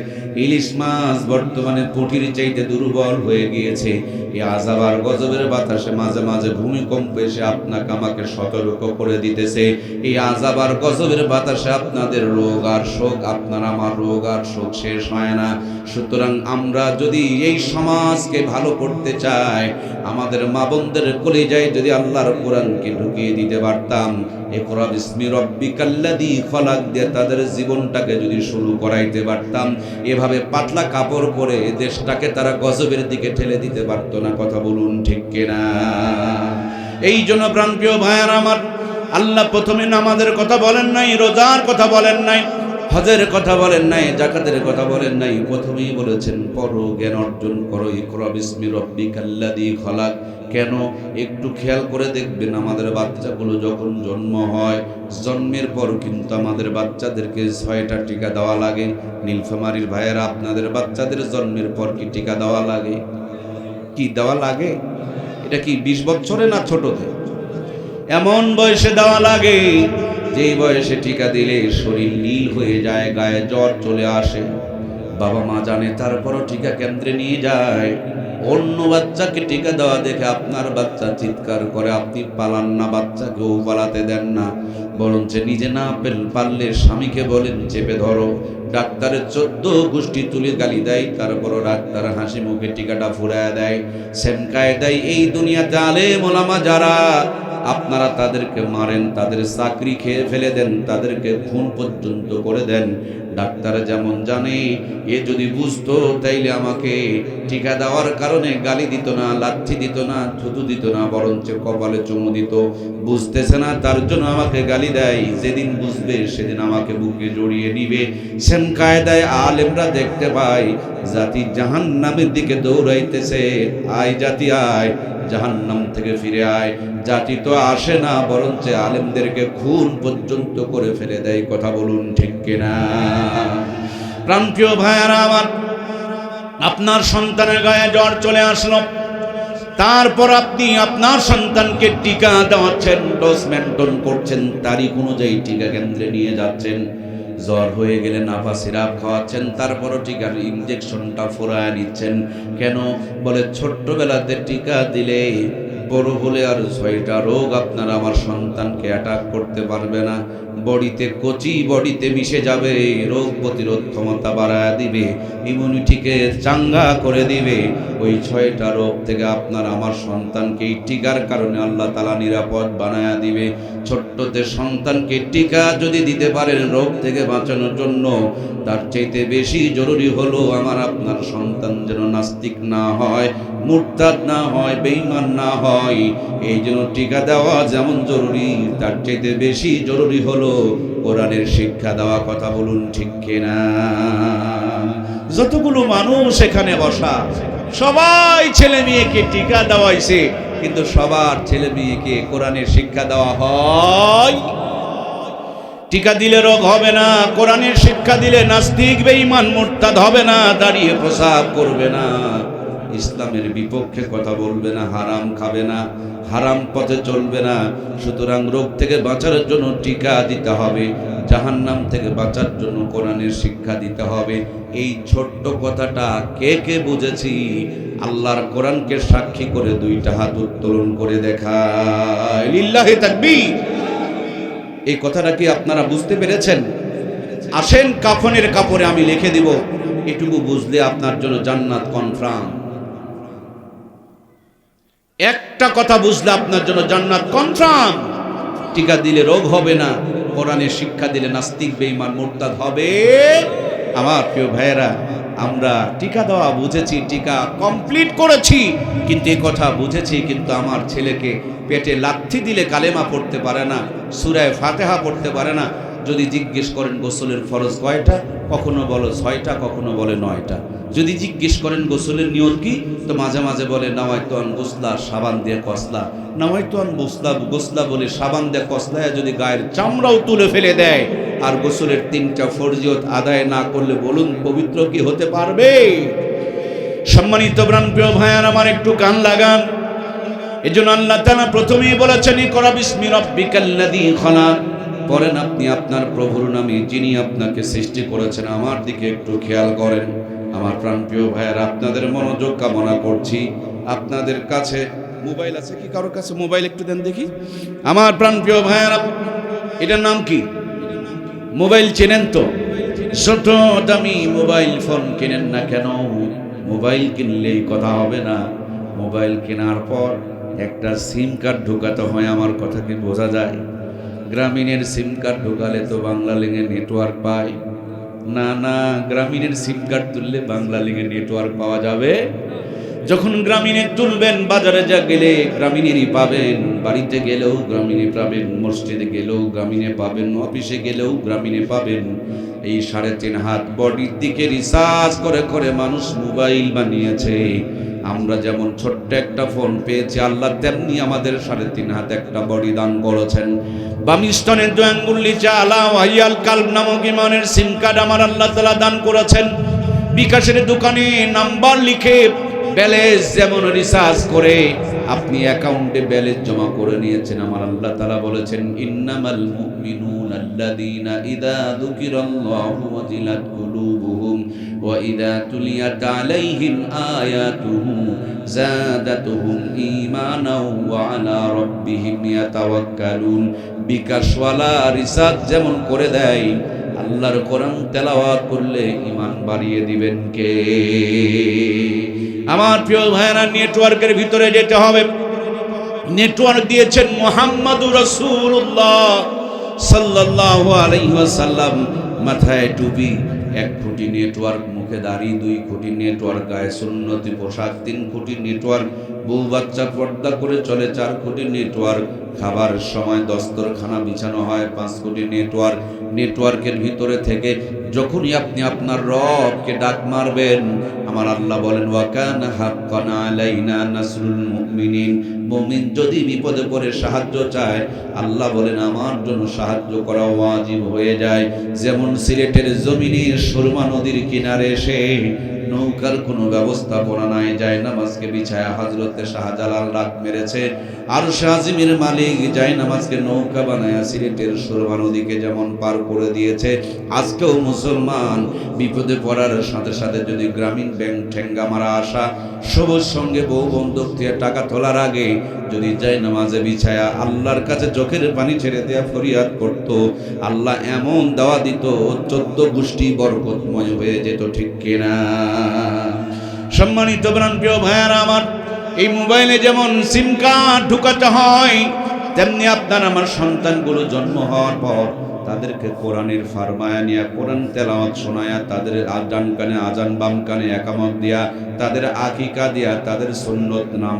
ইলিশ মাছ বর্তমানে পুঁটির চাইতে দুর্বল হয়ে গিয়েছে। এই আযাব আর গজবের বাতাসে মাঝে মাঝে ভূমিকম্প এসে আপনাকে আমাকে সতর্ক করে দিতেছে। এই আযাব আর গজবের বাতাসে আপনাদের রোগ আর শোক, আপনার আমার রোগ আর শোক শেষ হয় না। সুতরাং আমরা যদি এই সমাজকে ভালো করতে চাই, আমাদের মা বোনদের কলিজায় যদি আল্লাহর কোরআনকে ঢুকিয়ে দিতে পারতাম, ইকরা বিসমি রাব্বিকাল্লাযী খলাক দিয়ে তাদের জীবনটাকে যদি শুরু করাইতে পারতাম, এভাবে পাতলা কাপড় পরে দেশটাকে তারা গজবের দিকে ঠেলে দিতে পারতো না। কথা বলুন ঠিক কিনা? এই জন্য প্রাণপ্রিয় ভাইয়ারা আমার, আল্লাহ প্রথমে নামাজের কথা বলেন নাই, রোজার কথা বলেন নাই, হজের কথা বলেন নাই, যাকাতের কথা বলেন নাই, প্রথমেই বলেছেন পড়ো, জ্ঞান অর্জন করো, ইকরা বিসমি রাব্বিকাল্লাযী খলাক। কেন? একটু খেয়াল করে দেখবেন, আমাদের বাচ্চাগুলো যখন জন্ম হয়, জন্মের পর কিন্তু আমাদের বাচ্চাদেরকে 6টা টিকা দেওয়া লাগে। নীলফামারীর ভাইয়েরা, আপনাদের বাচ্চাদের জন্মের পর কি টিকা দেওয়া লাগে? কি দেওয়া লাগে? এটা কি 20 বছরে না ছোটতে? এমন বয়সে দেওয়া লাগে যেই বয়সে টিকা দিলে শরীর নীল হয়ে যায়, গায়ে জ্বর চলে আসে। বাবা মা জানে, তারপরও টিকা কেন্দ্রে নিয়ে যায়। অন্য বাচ্চাকে টিকা দেওয়া দেখে আপনার বাচ্চা চিৎকার করে, আপনি পালান না, বাচ্চাকেও পালাতে দেন না, বরঞ্চ নিজে না পারলে স্বামীকে বলেন চেপে ধরো। ডাক্তারের 14 গোষ্ঠী তুলে গালি দেয়, তারপরও ডাক্তার হাসি মুখে টিকাটা ফুরায় দেয়, সেমকায় দেয়। এই দুনিয়াতে আলেম ওলামা যারা, আপনারা তাদেরকে মারেন, তাদের চাকরি খেয়ে ফেলে দেন, তাদেরকে খুন পর্যন্ত করে দেন। ডাক্তার যেমন জানে, এ যদি বুঝতো তাইলে আমাকে টিকা দেওয়ার কারণে গালি দিত না, লাথি দিত না, থুতু দিত না, বরঞ্চ কপালে চুমু দিত। বুঝতেছে না তার জন্য আমাকে গালি দেয়। যেদিন বুঝবে সেদিন আমাকে বুকে জড়িয়ে নিবে। সেম কায়দায় আলেমরা দেখতে পায় জাতি জাহান্নামের দিকে দৌড়াইতেছে। আয় জাতি আয়, জাহান্নাম থেকে ফিরে আয়। জাতি তো আসে না, বরঞ্চ আলেমদেরকে খুন পর্যন্ত করে ফেলে দেয়। কথা বলুন ঠিক কিনা? প্রাণপ্রিয় ভাইয়ারা আমার, আপনার সন্তানের গায়ে জ্বর চলে আসলো, তারপর আপনি আপনার সন্তানকে টিকা দেওয়াচ্ছেন, ডোজ মেনটেন করছেন, তারিখ অনুযায়ী টিকা কেন্দ্রে নিয়ে যাচ্ছেন। জ্বর হয়ে গেলে নাফা সিরাপ খাওয়াচ্ছেন, তারপরও টিকার ইঞ্জেকশনটা ফোরায় নিচ্ছেন। কেন? বলে ছোট্টবেলাতে টিকা দিলে বড় হলে আর 6টা রোগ আপনার আমার সন্তানকে অ্যাটাক করতে পারবে না। বডিতে কচি বডিতে মিশে যাবে, রোগ প্রতিরোধ ক্ষমতা বাড়ায় দিবে, ইমিউনিটিকে চাঙ্গা করে দিবে। ওই 6টা রোগ থেকে আপনার আমার সন্তানকে এই টিকার কারণে আল্লাহ তাআলা নিরাপদ বানায়া দিবে। ছোট্টতে সন্তানকে টিকা যদি দিতে পারেন রোগ থেকে বাঁচানোর জন্য, তার চাইতে বেশি জরুরি হলো আমার আপনার সন্তান যেন নাস্তিক না হয়, মুরতাদ না হয়, বেঈমান না হয়। এই জন্য টিকা দেওয়া যেমন জরুরি, তার চাইতে বেশি জরুরি হলো কোরআনের শিক্ষা দেওয়া। কথা বলুন ঠিক কিনা? যতগুলো মানুষ এখানে বসা, সবাই ছেলে মেয়েকে টিকা দেওয়াইছে, কিন্তু সবার ছেলে মেয়েকে কোরআনের শিক্ষা দেওয়া হয়? টিকা দিলে রোগ হবে না, কোরআনের শিক্ষা দিলে নাস্তিক বেঈমান মুরতাদ হবে না, দাঁড়িয়ে প্রসাব করবে না, ইসলামের বিপক্ষে কথা বলবে না, হারাম খাবে না, হারাম পথে চলবে না। সুতরাং রোগ থেকে বাঁচার জন্য টিকা দিতে হবে, জাহান্নাম থেকে বাঁচার জন্য কোরআনের শিক্ষা দিতে হবে। এই ছোট্ট কথাটা কে কে বুঝেছি? আল্লাহর কোরআনকে সাক্ষী করে 2টা হাত উত্তোলন করে দেখায়। লিল্লাহি তাকবীর। এই কথাটা কি আপনারা বুঝতে পেরেছেন? আসেন কাফনের কাপড়ে আমি লিখে দিব, এটুকু বুঝলে আপনার জন্য জান্নাত কনফার্ম। একটা কথা বুঝলে আপনার জন্য জান্নাত কনফার্ম। টিকা দিলে রোগ হবে না, কোরআনের শিক্ষা দিলে নাস্তিক বেঈমান মুরতাদ হবে। আমার প্রিয় ভাইয়েরা, আমরা টিকা দেওয়া বুঝেছি, টিকা কমপ্লিট করেছি, কিন্তু এই কথা বুঝেছি, কিন্তু আমার ছেলেকে পেটে লাথি দিলে কালেমা পড়তে পারে না, সূরা ফাতিহা পড়তে পারে না। যদি জিজ্ঞেস করেন গোসলের ফরজ কয়টা, কখনো বলে 6টা, কখনো বলে 9টা। যদি জিজ্ঞেস করেন গোসলের নিয়ত কি, তো মাঝে মাঝে বলে নাওয়াইতু আন গোসলা, সাবান দিয়ে কসলা। নাওয়াইতু আন গোসলা বলে সাবান দিয়ে কসলায় যদি গায়ের চামড়াও তুলে ফেলে দেয় আর গোসলের 3টা ফরজিয়ত আদায় না করলে বলুন পবিত্র কি হতে পারবে? সম্মানিত প্রিয় ভাইয়ার আমার, একটু কান লাগান। এজন্য আল্লাহ তাআলা প্রথমেই বলেছেন ইকরা বিসমি রাব্বিকাল্লাযী খলাক। পড়েন আপনি আপনার প্রভুর নামে যিনি আপনাকে সৃষ্টি করেছেন। আমার দিকে একটু খেয়াল করেন আমার প্রাণপ্রিয় ভাইয়েরা, আপনাদের মনোযোগ কামনা করছি। আপনাদের কাছে মোবাইল আছে কি? কারোর কাছে মোবাইল একটু দেন দেখি। আমার প্রাণপ্রিয় ভাইয়েরা, এটার নাম কি? মোবাইল চেনেন তো? যত দামি মোবাইল ফোন কেনেন না কেন, মোবাইল কিনলেই কথা হবে না। মোবাইল কেনার পর একটা সিম কার্ড ঢোকাতে হয়। আমার কথা কি বোঝা যায়? গ্রামীণের সিম কার্ড ঢোকালে তো বাংলা লিংকে নেটওয়ার্ক পায় না। না, গ্রামীণের সিম কার্ড তুললে বাংলা লিংকে নেটওয়ার্ক পাওয়া যাবে? যখন গ্রামীণে তুলবেন, বাজারে যা গেলে গ্রামীণেরই পাবেন, বাড়িতে গেলেও গ্রামীণে পাবেন, মসজিদে গেলেও গ্রামীণে পাবেন, অফিসে গেলেও গ্রামীণে পাবেন। এই 3.5 হাত বডির দিকে রিসার্চ করে করে মানুষ মোবাইল বানিয়েছে। আমরা যেমন ছোট্ট একটা ফোন পেয়েছি, আল্লাহ তেমনি আমাদের 3.5 হাত একটা বডি দান করেছেন। বাম স্তনের 2 আঙ্গুল নিচে আলা ওয়াইয়াল কালব নামক ইমানের সিম কার্ড আমার আল্লাহ তাআলা দান করেছেন। বিকাশের দোকানে নাম্বার লিখে ব্যালেন্স যেমন রিচার্জ করে আপনি অ্যাকাউন্টে ব্যালেন্স জমা করে নিয়েছেন। আমার আল্লাহ তাআলা বলেছেন ইন্নামাল মুমিনুনা আল্লাযীনা ইযা যুকিরাল্লাহু ওয়াজিলাত কুলুবুহুম ওয়া ইযা তুলিয়াত আলাইহিম আয়াতুহু যাদাতুহুম ঈমানাও ওয়া আলা রাব্বিহিম ইয়াতাওয়াক্কালুন। বিকাশওয়ালা রিচার্জ যেমন করে দেয়, আল্লাহর কোরআন তেলাওয়াত করলে ঈমান বাড়িয়ে দিবেন কে? আমার প্রিয় ভাইরা, নেটওয়ার্কের ভিতরে যেতে হবে। নেটওয়ার্ক দিয়েছেন মুহাম্মাদুর রাসূলুল্লাহ সাল্লাল্লাহু আলাইহি ওয়াসাল্লাম। মাথায় টুপি, 1 কোটি নেটওয়ার্ক, মুখে দাড়ি 2 কোটি নেটওয়ার্ক, গায়ে সুন্নতি পোশাক 3 কোটি নেটওয়ার্ক, বউ বাচ্চা পর্দা করে চলে 4 কোটি নেটওয়ার্ক, খাবার সময় দস্তরখানা বিছানো হয় 5 কোটি নেটওয়ার্ক। নেটওয়ার্কের ভিতরে থেকে যখনই আপনি আপনার রবকে ডাক মারবেন, আমার আল্লাহ বলেন ওয়া কানা হাক্কান আলাইনা নাসরুল মুমিনিন, মুমিন যদি বিপদে পড়ে সাহায্য চায়, আল্লাহ বলেন আমার জন্য সাহায্য করা ওয়াজিব হয়ে যায়। যেমন সিলেটের জমিনে সুরমা নদীর কিনারে এসে নৌকার কোনো ব্যবস্থাপনা নাই, যায় নামাজকে বিছায়া হযরতে শাহজালাল রাত মেরেছে, আর শাহজিমের মালিক যায় নামাজকে নৌকা বানায়া সিলেটের সুরমা নদীকে যেমন পার করে দিয়েছে। আজকেও মুসলমান বিপদে পড়ার সাথে সাথে যদি গ্রামীণ ব্যাংক ঠেঙ্গা মারা আসা সবুজ সঙ্গে বউ বন্ধক দিয়ে টাকা তোলার আগে যদি যায় নামাজে বিছায়া আল্লাহর কাছে চোখের পানি ছেড়ে দেয়া ফরিয়াদ করত, আল্লাহ এমন দাওয়া দিত 14 গোষ্ঠী বরকতময় হয়ে যেত, ঠিক কিনা? সম্মানিত প্রিয় ভাইয়ারা আমার, এই মোবাইলে যেমন সিম কার্ড ঢুকাতে হয়, তেমনি আপনার আমার সন্তানগুলো জন্ম হওয়ার পর তাদেরকে কোরআনের ফারমায়া নিয়ে কোরআন তেলাওয়াত শোনায়া, তাদের ডান কানে আজান বাম কানে একামত দিয়া, তাদের আকিকা দিয়া, তাদের সুন্নত নাম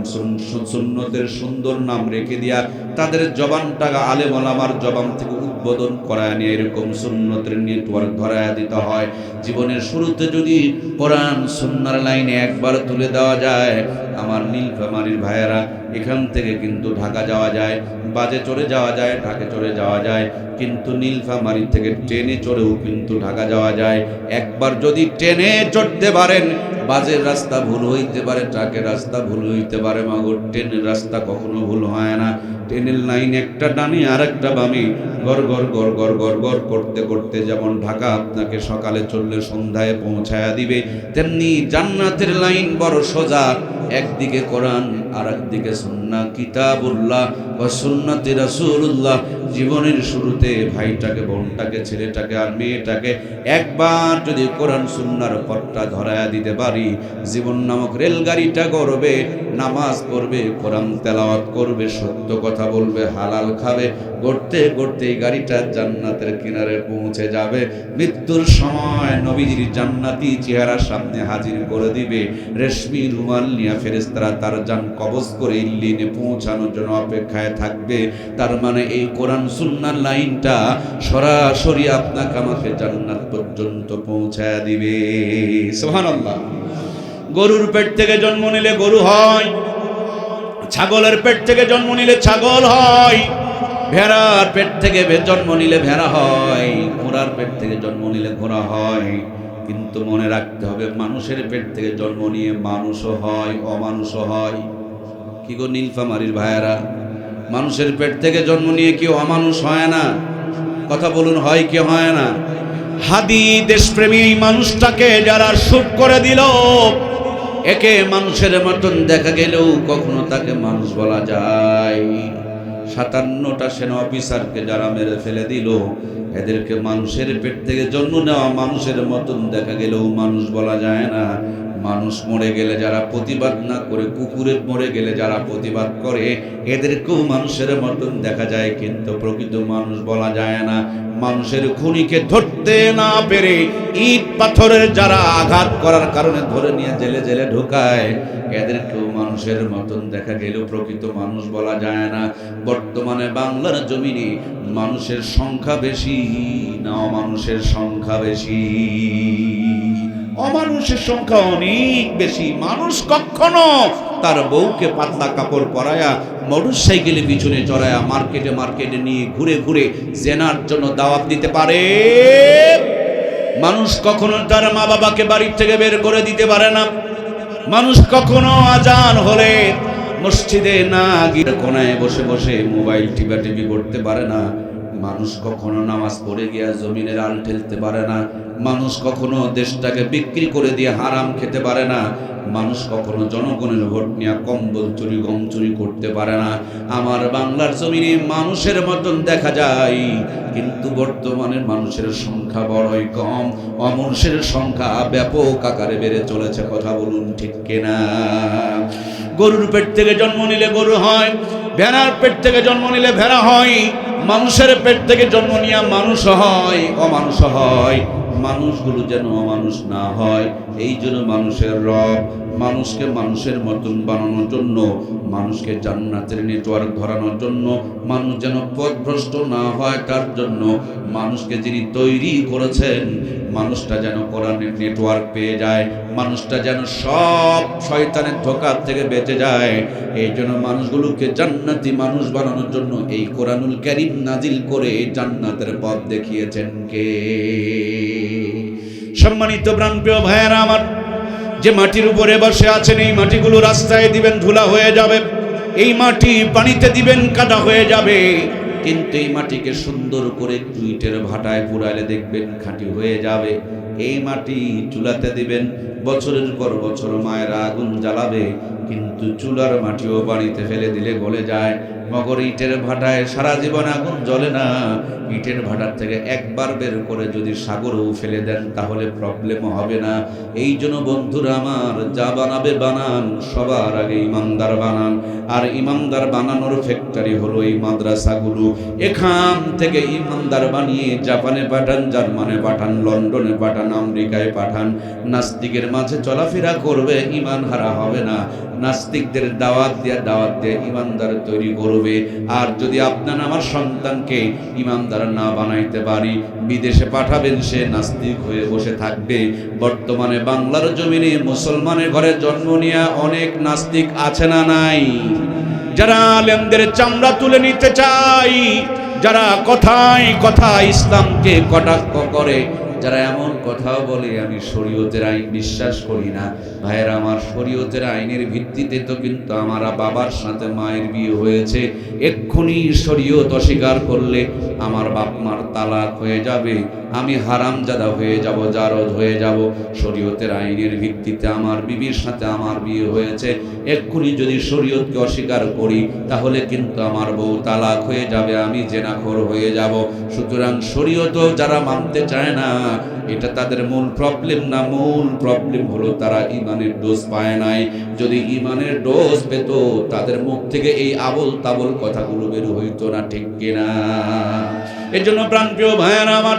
সুন্নতের সুন্দর নাম রেখে দিয়া, তাদের জবানটা আলেম ওলামার জবান থেকে উদ্বোধন করায় নিয়ে এরকম সুন্নতের নেটওয়ার্ক ধরায়া দিতে হয়। জীবনের শুরুতে যদি কোরআন সুন্নাহর লাইনে একবার তুলে দেওয়া যায়, আমার নীলফামারীর ভাইয়েরা, এখান থেকে কিন্তু ঢাকা যাওয়া যায়, বাজে চড়ে যাওয়া যায়, ঢাকে চড়ে যাওয়া যায়, কিন্তু নীলফামারী থেকে ট্রেনে চড়েও কিন্তু ঢাকা যাওয়া যায়। একবার যদি ট্রেনে চড়তে পারেন, বাজের রাস্তা ভুল হইতে পারে, ট্রাকের রাস্তা ভুল হইতে পারে, মাগো ট্রেনের রাস্তা কখনো ভুল হয় না। ট্রেনের লাইন একটা ডানে আর একটা বামে গড় গড় গড় গড় গড় গড় করতে করতে যেমন ঢাকা আপনাকে সকালে চললে সন্ধ্যায় পৌঁছায়া দিবে, তেমনি জান্নাতের লাইন বড় সোজা। একদিকে কোরআন আর একদিকে সুন্নাহ কিতাবুল্লাহ ওয়া সুন্নতি রাসূলুল্লাহ। জীবনের শুরুতে ভাইটাকে, বোনটাকে, ছেলেটাকে আর মেয়েটাকে একবার যদি কোরআন সুন্নাহর পথটা ধরায়া দিতে পারি, জীবন নামক রেলগাড়িটা গড়বে, নামাজ পড়বে, কোরআন তেলাওয়াত করবে, সত্য কথা বলবে, হালাল খাবে, গড়তে গড়তে এই গাড়িটা জান্নাতের কিনারে পৌঁছে যাবে। মৃত্যুর সময় নবীজির জান্নাতি চেহারার সামনে হাজির করে দিবে। রেশমি রুমাল নিয়ে ফেরেশতারা তার জান কবজ করে ইল্লিনে পৌঁছানোর জন্য অপেক্ষায় থাকবে। তার মানে এই কোরআন সুন্নাহর লাইনটা সরাসরি আপনাকে আমাকে জান্নাত পর্যন্ত পৌঁছায় দিবে। সুবহানাল্লাহ। গরুর পেট থেকে জন্ম নিলে গরু হয়, ছাগলের পেট থেকে জন্ম নিলে ছাগল হয়, ভেড়ার পেট থেকে জন্ম নিলে ভেড়া হয়, ঘোড়ার পেট থেকে জন্ম নিলে ঘোড়া হয়। কিন্তু মনে রাখতে হবে, মানুষের পেট থেকে জন্ম নিয়ে মানুষও হয়, অমানুষও হয়। কি গো নীলফামারীর ভাইয়েরা, মানুষের পেট থেকে জন্ম নিয়ে কেউ অমানুষ হয় না? কথা বলুন, হয় কি হয় না? হাদি দেশপ্রেমী এই মানুষটাকে যারা শুট করে দিল, একে মানুষের মতন দেখা গেলেও কখনো তাকে মানুষ বলা যায়? 57টা সেনা অফিসারকে যারা মেরে ফেলে দিল, এদেরকে মানুষের পেট থেকে জন্ম নেওয়া মানুষের মতন দেখা গেলেও মানুষ বলা যায় না। মানুষ মরে গেলে যারা প্রতিবাদ না করে, কুকুরের মরে গেলে যারা প্রতিবাদ করে, এদেরকেও মানুষের মতন দেখা যায়, কিন্তু প্রকৃত মানুষ বলা যায় না। মানুষের খুনিকে ধরতে না পেরে ইট পাথরের যারা আঘাত করার কারণে ধরে নিয়ে জেলে জেলে ঢোকায়, এদেরকেও মানুষের মতন দেখা গেলেও প্রকৃত মানুষ বলা যায় না। বর্তমানে বাংলার জমিনে মানুষের সংখ্যা বেশি না অমানুষের সংখ্যা বেশি? অমানুষের সংখ্যা অনেক বেশি। মানুষ কখনো তার বউকে পাতলা কাপড় পরায়া মোটরসাইকেলে পিছনে চড়ায়া মার্কেটে মার্কেটে নিয়ে ঘুরে ঘুরে জেনার জন্য দাওয়াত দিতে পারে? মানুষ কখনো তার মা বাবাকে বাড়ির থেকে বের করে দিতে পারে না। মানুষ কখনো আজান হলে মসজিদে না গিয়ে কোনায় বসে বসে মোবাইল টিপাটিপি করতে পারে না। মানুষ কখনো নামাজ পড়ে গিয়া জমিনের আল ঠেলতে পারে না। মানুষ কখনো দেশটাকে বিক্রি করে দিয়ে হারাম খেতে পারে না। মানুষ কখনো জনগণের ভোট নিয়ে কম্বল চুরি গম চুরি করতে পারে না। আমার বাংলার জমিনে মানুষের মতন দেখা যায়, কিন্তু বর্তমানে মানুষের সংখ্যা বড়ই কম, অমানুষের সংখ্যা ব্যাপক আকারে বেড়ে চলেছে। কথা বলুন ঠিক কিনা? গরুর পেট থেকে জন্ম নিলে গরু হয়, ভেড়ার পেট থেকে জন্ম নিলে ভেড়া হয়, মানুষের পেট থেকে জন্ম নিয়ে মানুষ হয়, অমানুষ হয়, মানুষগুলো যেন অমানুষ না হয়। এই জন্য মানুষের রব মানুষকে মানুষের মতন বানানোর জন্য, মানুষকে জান্নাতের নেটওয়ার্ক ধরানোর জন্য, মানুষ যেন পথভ্রষ্ট না হয় তার জন্য মানুষকে যিনি তৈরি করেছেন, মানুষটা যেন কোরআনের নেটওয়ার্ক পেয়ে যায়, মানুষটা যেন সব শয়তানের ধোঁকা থেকে বেঁচে যায়। এই জন্য মানুষগুলোকে জান্নাতি মানুষ বানানোর জন্য এই কোরআনুল কারীম নাজিল করে জান্নাতের পথ দেখিয়েছেন কে? সম্মানিত প্রাণপ্রিয় ভাইয়েরা আমার, যে মাটির উপরে বসে আছেন এই মাটিগুলো রাস্তায় দিবেন ধুলা হয়ে যাবে, এই মাটি পানিতে দিবেন কাদা হয়ে যাবে, কিন্তু এই মাটিকে সুন্দর করে ইটের ভাটায় পুরাইলে দেখবেন খাঁটি হয়ে যাবে। এই মাটি চুলাতে দিবেন, বছরের পর বছর মায়েরা আগুন জ্বালাবে, কিন্তু চুলার মাটিও পানিতে ফেলে দিলে গলে যায়। মগর ইটের ভাটায় সারা জীবন আগুন জ্বলে না। ইটের ভাটার থেকে একবার বের করে যদি সাগরেও ফেলে দেন তাহলে প্রবলেম হবে না। এই জন্য বন্ধুরা আমার, যা বানাবে বানান, সবার আগে ইমানদার বানান। আর ইমানদার বানানোর ফ্যাক্টরি হলো এই মাদ্রাসাগুলো। এখান থেকে ইমানদার বানিয়ে জাপানে পাঠান, জার্মানে পাঠান, লন্ডনে পাঠান, আমেরিকায় পাঠান। নাস্তিকের মাঝে চলাফেরা করবে, ইমান হারা হবে না। নাস্তিকদের দাওয়াত দিয়ে ইমানদার তৈরি করবে। আর যদি আপনার আমার সন্তানকে ইমানদার না বানাইতে পারি, বিদেশে পাঠাবেন, সে নাস্তিক হয়ে বসে থাকবে। বর্তমানে বাংলার জমিনে মুসলমানের ঘরে জন্ম নিয়ে অনেক নাস্তিক আছে না নাই? যারা আলেমদের চামড়া তুলে নিতে চায়, যারা কথায় কথায় ইসলামকে কটাক্ষ করে, যারা এমন কথাও বলে আমি শরীয়তের আইন বিশ্বাস করি না। ভাইয়েরা আমার, শরীয়তের আইনের ভিত্তিতে তো কিন্তু আমার বাবার সাথে মায়ের বিয়ে হয়েছে। এক্ষুনি শরীয়ত অস্বীকার করলে আমার বাপ মার তালাক হয়ে যাবে, আমি হারামজাদা হয়ে যাব, জারদ হয়ে যাব। শরীয়তের আইনের ভিত্তিতে আমার বিবির সাথে আমার বিয়ে হয়েছে, এক্ষুনি যদি শরীয়তকে অস্বীকার করি তাহলে কিন্তু আমার বউ তালাক হয়ে যাবে, আমি জেনাখোর হয়ে যাব। সুতরাং শরীয়ত যারা মানতে চায় না, এটা তাদের মূল প্রবলেম না। মূল প্রবলেম হলো তারা ইমানের ডোজ পায় নাই। যদি ইমানের ডোজ পেত তাদের মুখ থেকে এই আবল তাবল কথাগুলো বের হইতো না, ঠিক কিনা? এর জন্য প্রাণপ্রিয় ভাইয়েরা আমার,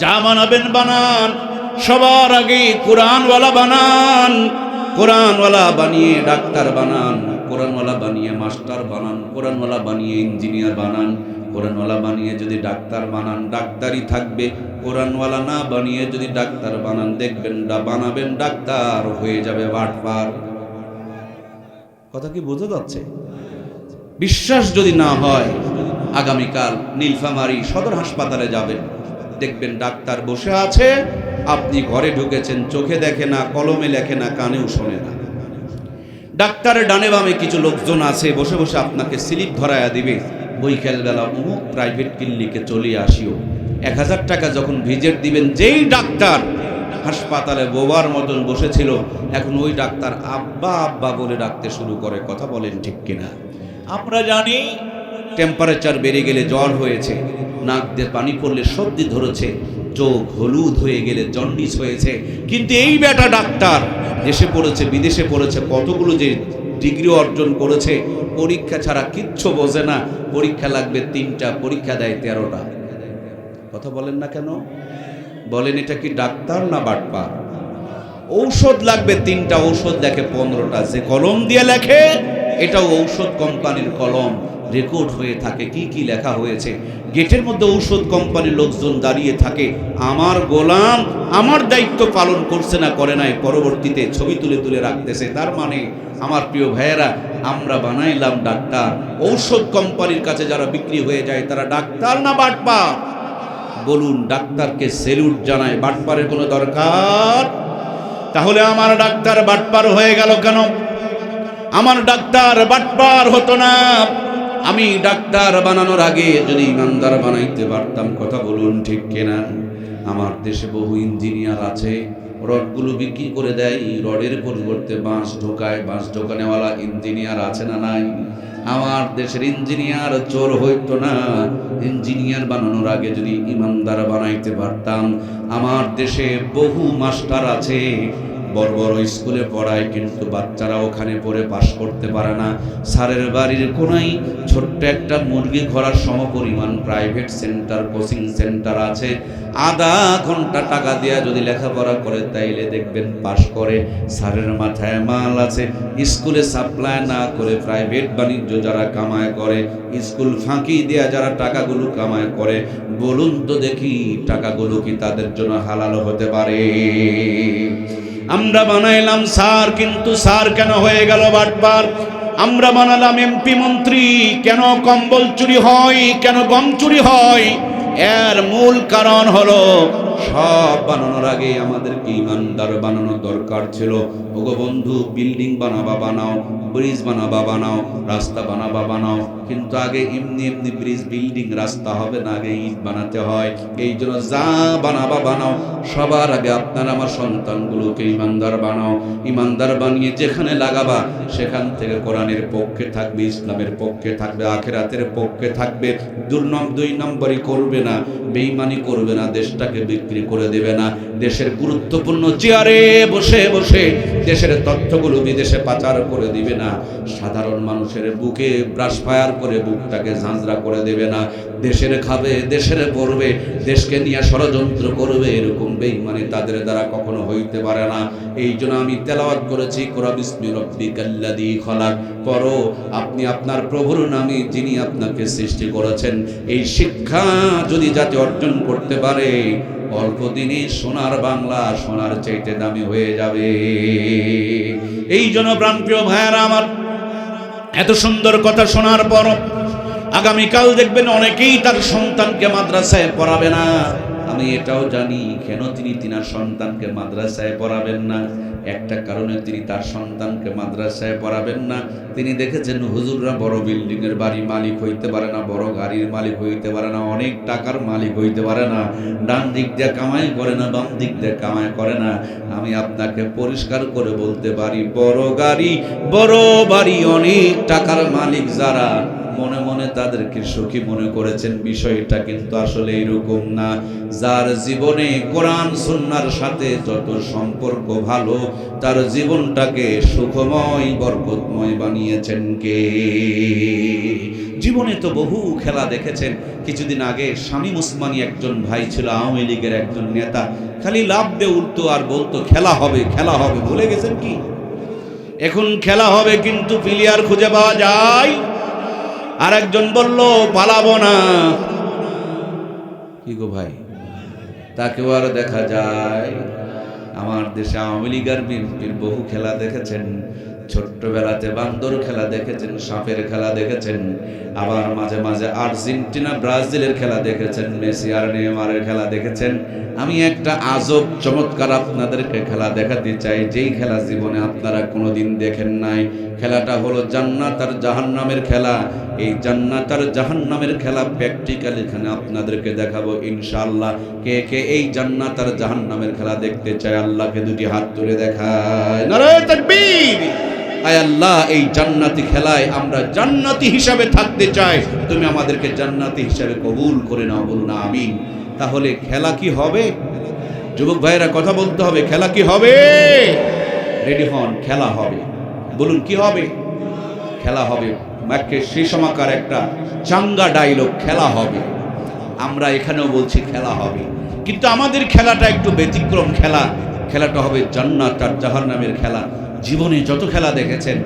যা বানাবেন বানান, সবার আগে কোরআনওয়ালা বানান। কোরআনওয়ালা বানিয়ে ডাক্তার বানান, কোরআনওয়ালা বানিয়ে মাস্টার বানান, কোরআনওয়ালা বানিয়ে ইঞ্জিনিয়ার বানান। কোরআনওয়ালা বানিয়ে যদি ডাক্তার বানান, ডাক্তারই থাকবে। কোরআনওয়ালা না বানিয়ে যদি ডাক্তার বানান, দেখবেন বানাবেন ডাক্তার, হয়ে যাবে বাটপার। কথা কি বোঝা যাচ্ছে? বিশ্বাস যদি না হয়, আগামীকাল নীলফামারী সদর হাসপাতালে যাবেন, দেখবেন ডাক্তার বসে আছে, আপনি ঘরে ঢুকেছেন, চোখে দেখে না, কলমে লেখে না, কানেও শোনে না। ডাক্তারের ডানে বামে কিছু লোকজন আছে, বসে বসে আপনাকে স্লিপ ধরায়া দিবে, বৈকালবেলা অমুক প্রাইভেট ক্লিনিকে চলে আসিও। 1000 টাকা যখন ভিজিট দিবেন, যেই ডাক্তার হাসপাতালে বোবার মতন বসেছিল, এখন ওই ডাক্তার আব্বা আব্বা বলে ডাকতে শুরু করে। কথা বলেন ঠিক কিনা? আমরা জানি টেম্পারেচার বেড়ে গেলে জ্বর হয়েছে, নাক দিয়ে পানি পড়লে সর্দি ধরেছে, চোখ হলুদ হয়ে গেলে জন্ডিস হয়েছে। কিন্তু এই বেটা ডাক্তার দেশে পড়েছে, বিদেশে পড়েছে, কতগুলো যে ডিগ্রি অর্জন করেছে, পরীক্ষা ছাড়া কিচ্ছু বোঝে না। পরীক্ষা লাগবে 3টা, পরীক্ষা দেয় 13টা। কথা বলেন না কেন? বলেন এটা কি ডাক্তার না বাটপার? ঔষধ লাগবে 3টা, ঔষধ দেখে 15টা। যে কলম দিয়ে লেখে এটাও ঔষধ কোম্পানির কলম, রেকর্ড হয়ে থাকে কি কি লেখা হয়েছে। গেটের মধ্যে ঔষধ কোম্পানির লোকজন দাঁড়িয়ে থাকে, আমার গোলাম আমার দায়িত্ব পালন করছে না, করে নাই, পরবর্তীতে ছবি তুলে তুলে রাখতেছে। তার মানে আমার প্রিয় ভাইয়েরা, আমরা বানাইলাম ডাক্তার, ঔষধ কোম্পানির কাছে যারা বিক্রি হয়ে যায় তারা ডাক্তার না বাটপার? বলুন, ডাক্তারকে সেলুট জানায়, বাটপারের কোনো দরকার? তাহলে আমার ডাক্তার বাটপার হয়ে গেল কেন? আমার ডাক্তার বাটপার হতো না। আমি ডাক্তার বানানোর আগে যদি ইমানদার বানাইতে পারতাম, কথা বলুন ঠিক কিনা? আমার দেশে বহু ইঞ্জিনিয়ার আছে, রডগুলো বিক্রি করে দেয়, রডের পরিবর্তে বাঁশ ঢোকায়, বাঁশ ঢোকানেওয়ালা ইঞ্জিনিয়ার আছে না নাই? আমার দেশের ইঞ্জিনিয়ার চোর হইতো না। ইঞ্জিনিয়ার বানানোর আগে যদি ইমানদার বানাইতে পারতাম। আমার দেশে বহু মাস্টার আছে, বড় বড় স্কুলে পড়ায়, কিন্তু বাচ্চারা ওখানে পড়ে পাশ করতে পারে না। স্যারের বাড়ির কোনায় ছোট্ট একটা মুরগি ঘোড়ার সমপরিমাণ প্রাইভেট সেন্টার, কোচিং সেন্টার আছে। আধা ঘন্টা টাকা দিয়ে যদি লেখাপড়া করে তাইলে দেখবেন পাশ করে। স্যারের মাথায় মাল আছে, স্কুলে সাপ্লাই না করে প্রাইভেট বাণিজ্য যারা কামায় করে, স্কুল ফাঁকি দেয়া যারা টাকাগুলো কামায় করে, বলুন তো দেখি টাকাগুলো কি তাদের জন্য হালাল হতে পারে? আমরা বানাইলাম স্যার, কিন্তু স্যার কেন হয়ে গেল বাটপার? আমরা বানালাম এমপি মন্ত্রী, কেন কম্বল চুরি হয়, কেন গম চুরি হয়? এর মূল কারণ হলো সব বানানোর আগে আমাদেরকে ইমানদার বানানো দরকার ছিল। ওগো বন্ধু, বিল্ডিং বানাবা বানাও, ব্রিজ বানাবা বানাও, রাস্তা বানাবা বানাও, কিন্তু আগে এমনি এমনি ব্রিজ বিল্ডিং রাস্তা হবে না, আগে ইট বানাতে হয়। এই জন্য যা বানাবা বানাও, সবার আগে আপনার আমার সন্তানগুলোকে ইমানদার বানাও। ইমানদার বানিয়ে যেখানে লাগাবা সেখান থেকে কোরআনের পক্ষে থাকবে, ইসলামের পক্ষে থাকবে, আখিরাতের পক্ষে থাকবে। দুই নম্বরই করবে না, বেঈমানি করবে না, দেশটাকে বিক্রি করে দেবে না, দেশের গুরুত্বপূর্ণ চেয়ারে বসে বসে দেশের তথ্যগুলো বিদেশে পাচার করে দিবে না, সাধারণ মানুষের বুকে ব্রাশ ফায়ার করে বুকটাকে ঝাঁঝরা করে দেবে না, দেশের খাবে, দেশের পড়বে, দেশকে নিয়ে ষড়যন্ত্র করবে, এরকম বেঈমানি তাদের দ্বারা কখনো হইতে পারে না। এই জন্য আমি তেলাওয়াত করেছি, কোরা বিসমি রব্বিকাল্লাযী খলাক, পড়ো আপনি আপনার প্রভুর নামে যিনি আপনাকে সৃষ্টি করেছেন। এই শিক্ষা যদি জাতি অর্জন করতে পারে, অল্প দিনে সোনার বাংলা সোনার চাইতে দামি হয়ে যাবে। এই জন্য প্রাণপ্রিয় ভাইয়েরা আমার, এত সুন্দর কথা শোনার পর আগামীকাল দেখবেন অনেকেই তার সন্তানকে মাদ্রাসায় পড়াবে না। আমি এটাও জানি কেন তিনি তিনার সন্তানকে মাদ্রাসায় পড়াবেন না। একটা কারণে তিনি তার সন্তানকে মাদ্রাসায় পড়াবেন না, তিনি দেখেছেন হুজুররা বড় বিল্ডিং এর বাড়ি মালিক হইতে পারে না, বড় গাড়ির মালিক হইতে পারে না, অনেক টাকার মালিক হইতে পারে না, ডান দিক দিয়ে কামাই করে না, বাম দিক দিয়ে কামাই করে না। আমি আপনাকে পরিষ্কার করে বলতে পারি, বড় গাড়ি বড় বাড়ি অনেক টাকার মালিক যারা মনে মনে তাদেরকে সুখী মনে করেছেন, বিষয়টা কিন্তু আসলে এরকম না। যার জীবনে কোরআন সুন্নাহর সাথে যত সম্পর্ক ভালো, তার জীবনটাকে সুখময় বরকতময় বানিয়েছেন কে? জীবনে তো বহু খেলা দেখেছেন। কিছুদিন আগে শামীম ওসমানী একজন ভাই ছিল, আওয়ামী লীগের একজন নেতা, খালি লাভ দিয়ে উঠতো আর বলতো খেলা হবে খেলা হবে। ভুলে গেছেন কি? এখন খেলা হবে কিন্তু প্লেয়ার খুঁজে পাওয়া যায়। আর একজন বলল পালাবো না, কি গো ভাই, তাকেও আর দেখা যায়। আমার দেশে আওয়ামী লীগ আর বিএনপির বহু খেলা দেখেছেন। ছোট্টবেলাতে বান্দর খেলা দেখেছেন, সাপের খেলা দেখেছেন, আবার মাঝে মাঝে আর্জেন্টিনা ব্রাজিলের খেলা দেখেছেন, মেসি আর নেইমারের খেলা দেখেছেন। আমি একটা আজব চমৎকার আপনাদেরকে খেলা দেখাতে চাই, যেই খেলা জীবনে আপনারা কোনোদিন দেখেন নাই। খেলাটা হলো জান্নাত আর জাহান্নামের খেলা। এই জান্নাত আর জাহান্নামের খেলা প্র্যাকটিক্যাল এখানে আপনাদেরকে দেখাবো ইনশাআল্লাহ। কে কে এই জান্নাত আর জাহান্নামের খেলা দেখতে চায় আল্লাহকে দুটি হাত তুলে দেখায়। নারায়ে তাকবীর। আয় আল্লাহ, এই জান্নাতি খেলায় আমরা জান্নাতি হিসাবে থাকতে চাই, তুমি আমাদেরকে জান্নাতি হিসাবে কবুল করে নাও, বলুন আমিন। তাহলে খেলা কি হবে? যুবক ভাইয়েরা কথা বলতে হবে, খেলা কি হবে? রেডি হন, খেলা হবে। বলুন কি হবে? খেলা হবে। মাকে শিশমাকার একটা চাঙ্গা ডায়লগ, খেলা হবে। আমরা এখানেও বলছি খেলা হবে, কিন্তু আমাদের খেলাটা একটু ব্যতিক্রম খেলা। খেলাটা হবে জান্নাত আর জাহান্নামের খেলা। জীবনে যত খেলা দেখেছেন,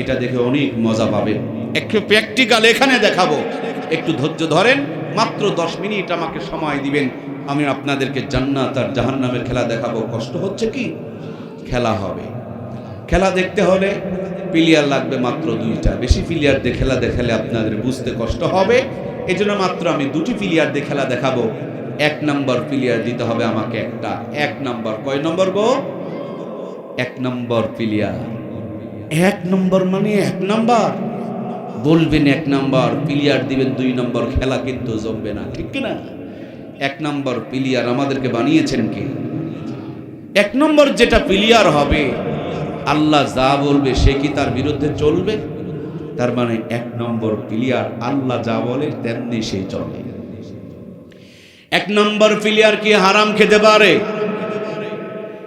এটা দেখে অনেক মজা পাবেন। একটু প্র্যাকটিক্যাল এখানে দেখাবো, একটু ধৈর্য ধরেন, মাত্র 10 মিনিট আমাকে সময় দিবেন, আমি আপনাদেরকে জান্নাত আর জাহান্নামের খেলা দেখাবো। কষ্ট হচ্ছে কি? খেলা হবে। খেলা দেখতে হলে প্লেয়ার লাগবে মাত্র 2টা, বেশি প্লেয়ার দিয়ে খেলা দেখালে আপনাদের বুঝতে কষ্ট হবে। এই জন্য মাত্র আমি 2টি প্লেয়ার দিয়ে খেলা দেখাবো। 1 নম্বর প্লেয়ার দিতে হবে আমাকে একটা। 1 নম্বর, কয় নম্বর গো? 1 নম্বর প্লেয়ার। 1 নম্বর মানে 1 নম্বর বলবেন, 1 নম্বর প্লেয়ার দিবেন, 2 নম্বর খেলা কিন্তু জমবে না, ঠিক কিনা? 1 নম্বর প্লেয়ার আমাদেরকে বানিয়েছেন কে? 1 নম্বর যেটা প্লেয়ার হবে, আল্লাহ যা বলবে সে কি তার বিরুদ্ধে চলবে? তার মানে 1 নম্বর প্লেয়ার আল্লাহ যা বলে তেমনি সে চলে। 1 নম্বর প্লেয়ার কি হারাম খেতে পারে?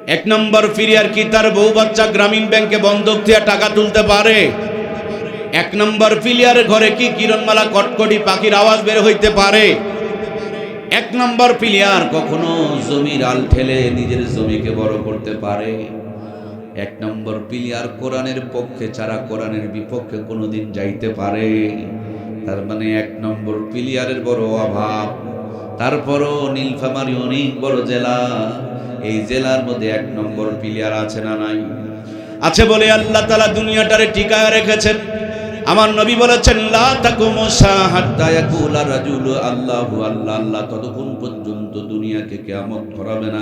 এক নম্বর প্লেয়ার কি তার বউ বাচ্চা গ্রামীণ ব্যাংকে বন্ধক দিয়ে টাকা তুলতে পারে? এক নম্বর প্লেয়ারের ঘরে কি কিরণমালা কটকটি পাখির আওয়াজ বের হইতে পারে? এক নম্বর প্লেয়ার কখনো জমির আল ঠেলে নিজের জমিকে বড় করতে পারে? এক নম্বর প্লেয়ার কোরআনের পক্ষে ছাড়া কোরআনের বিপক্ষে কোনোদিন যাইতে পারে? তার মানে এক নম্বর প্লেয়ারের বড় অভাব। তারপরও নীলফামারী অনেক বড় জেলা, এই জেলার মধ্যে এক নম্বর প্লেয়ার আছে না নাই? আছে বলে আল্লাহ তাআলা দুনিয়াটারে টিকায় রেখেছেন। আমার নবী বলেছেন, লা তাকুমু সাআ হাত্তা ইয়াকুলা রাজুলু আল্লাহু আল্লাহ আল্লাহ, ততক্ষণ পর্যন্ত দুনিয়াকে কিয়ামত ধরাবে না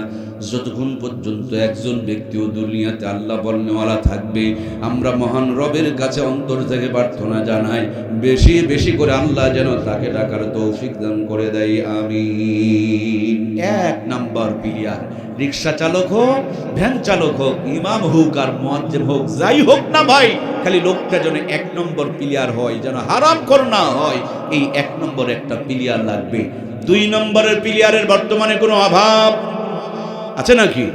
যতক্ষণ পর্যন্ত একজন ব্যক্তিও দুনিয়াতে আল্লাহ বলনেওয়ালা থাকবে। আমরা মহান রবের কাছে অন্তর থেকে প্রার্থনা জানাই, বেশি বেশি করে আল্লাহ যেন তাকে ডাকার তৌফিক দান করে দেয়, আমিন। এক নাম্বার প্লেয়ার রিক্সা চালক হোক, ভ্যান চালক হোক, ইমাম হোক আর মুয়াজ্জিন হোক, যাই হোক না ভাই, খালি লোকটা যেন এক নম্বর প্লেয়ার হয়, যেন হারামখোর না হয়। এই এক নম্বর একটা প্লেয়ার লাগবে। দুই নম্বরের প্লেয়ারের বর্তমানে কোনো অভাব আছে নাকি?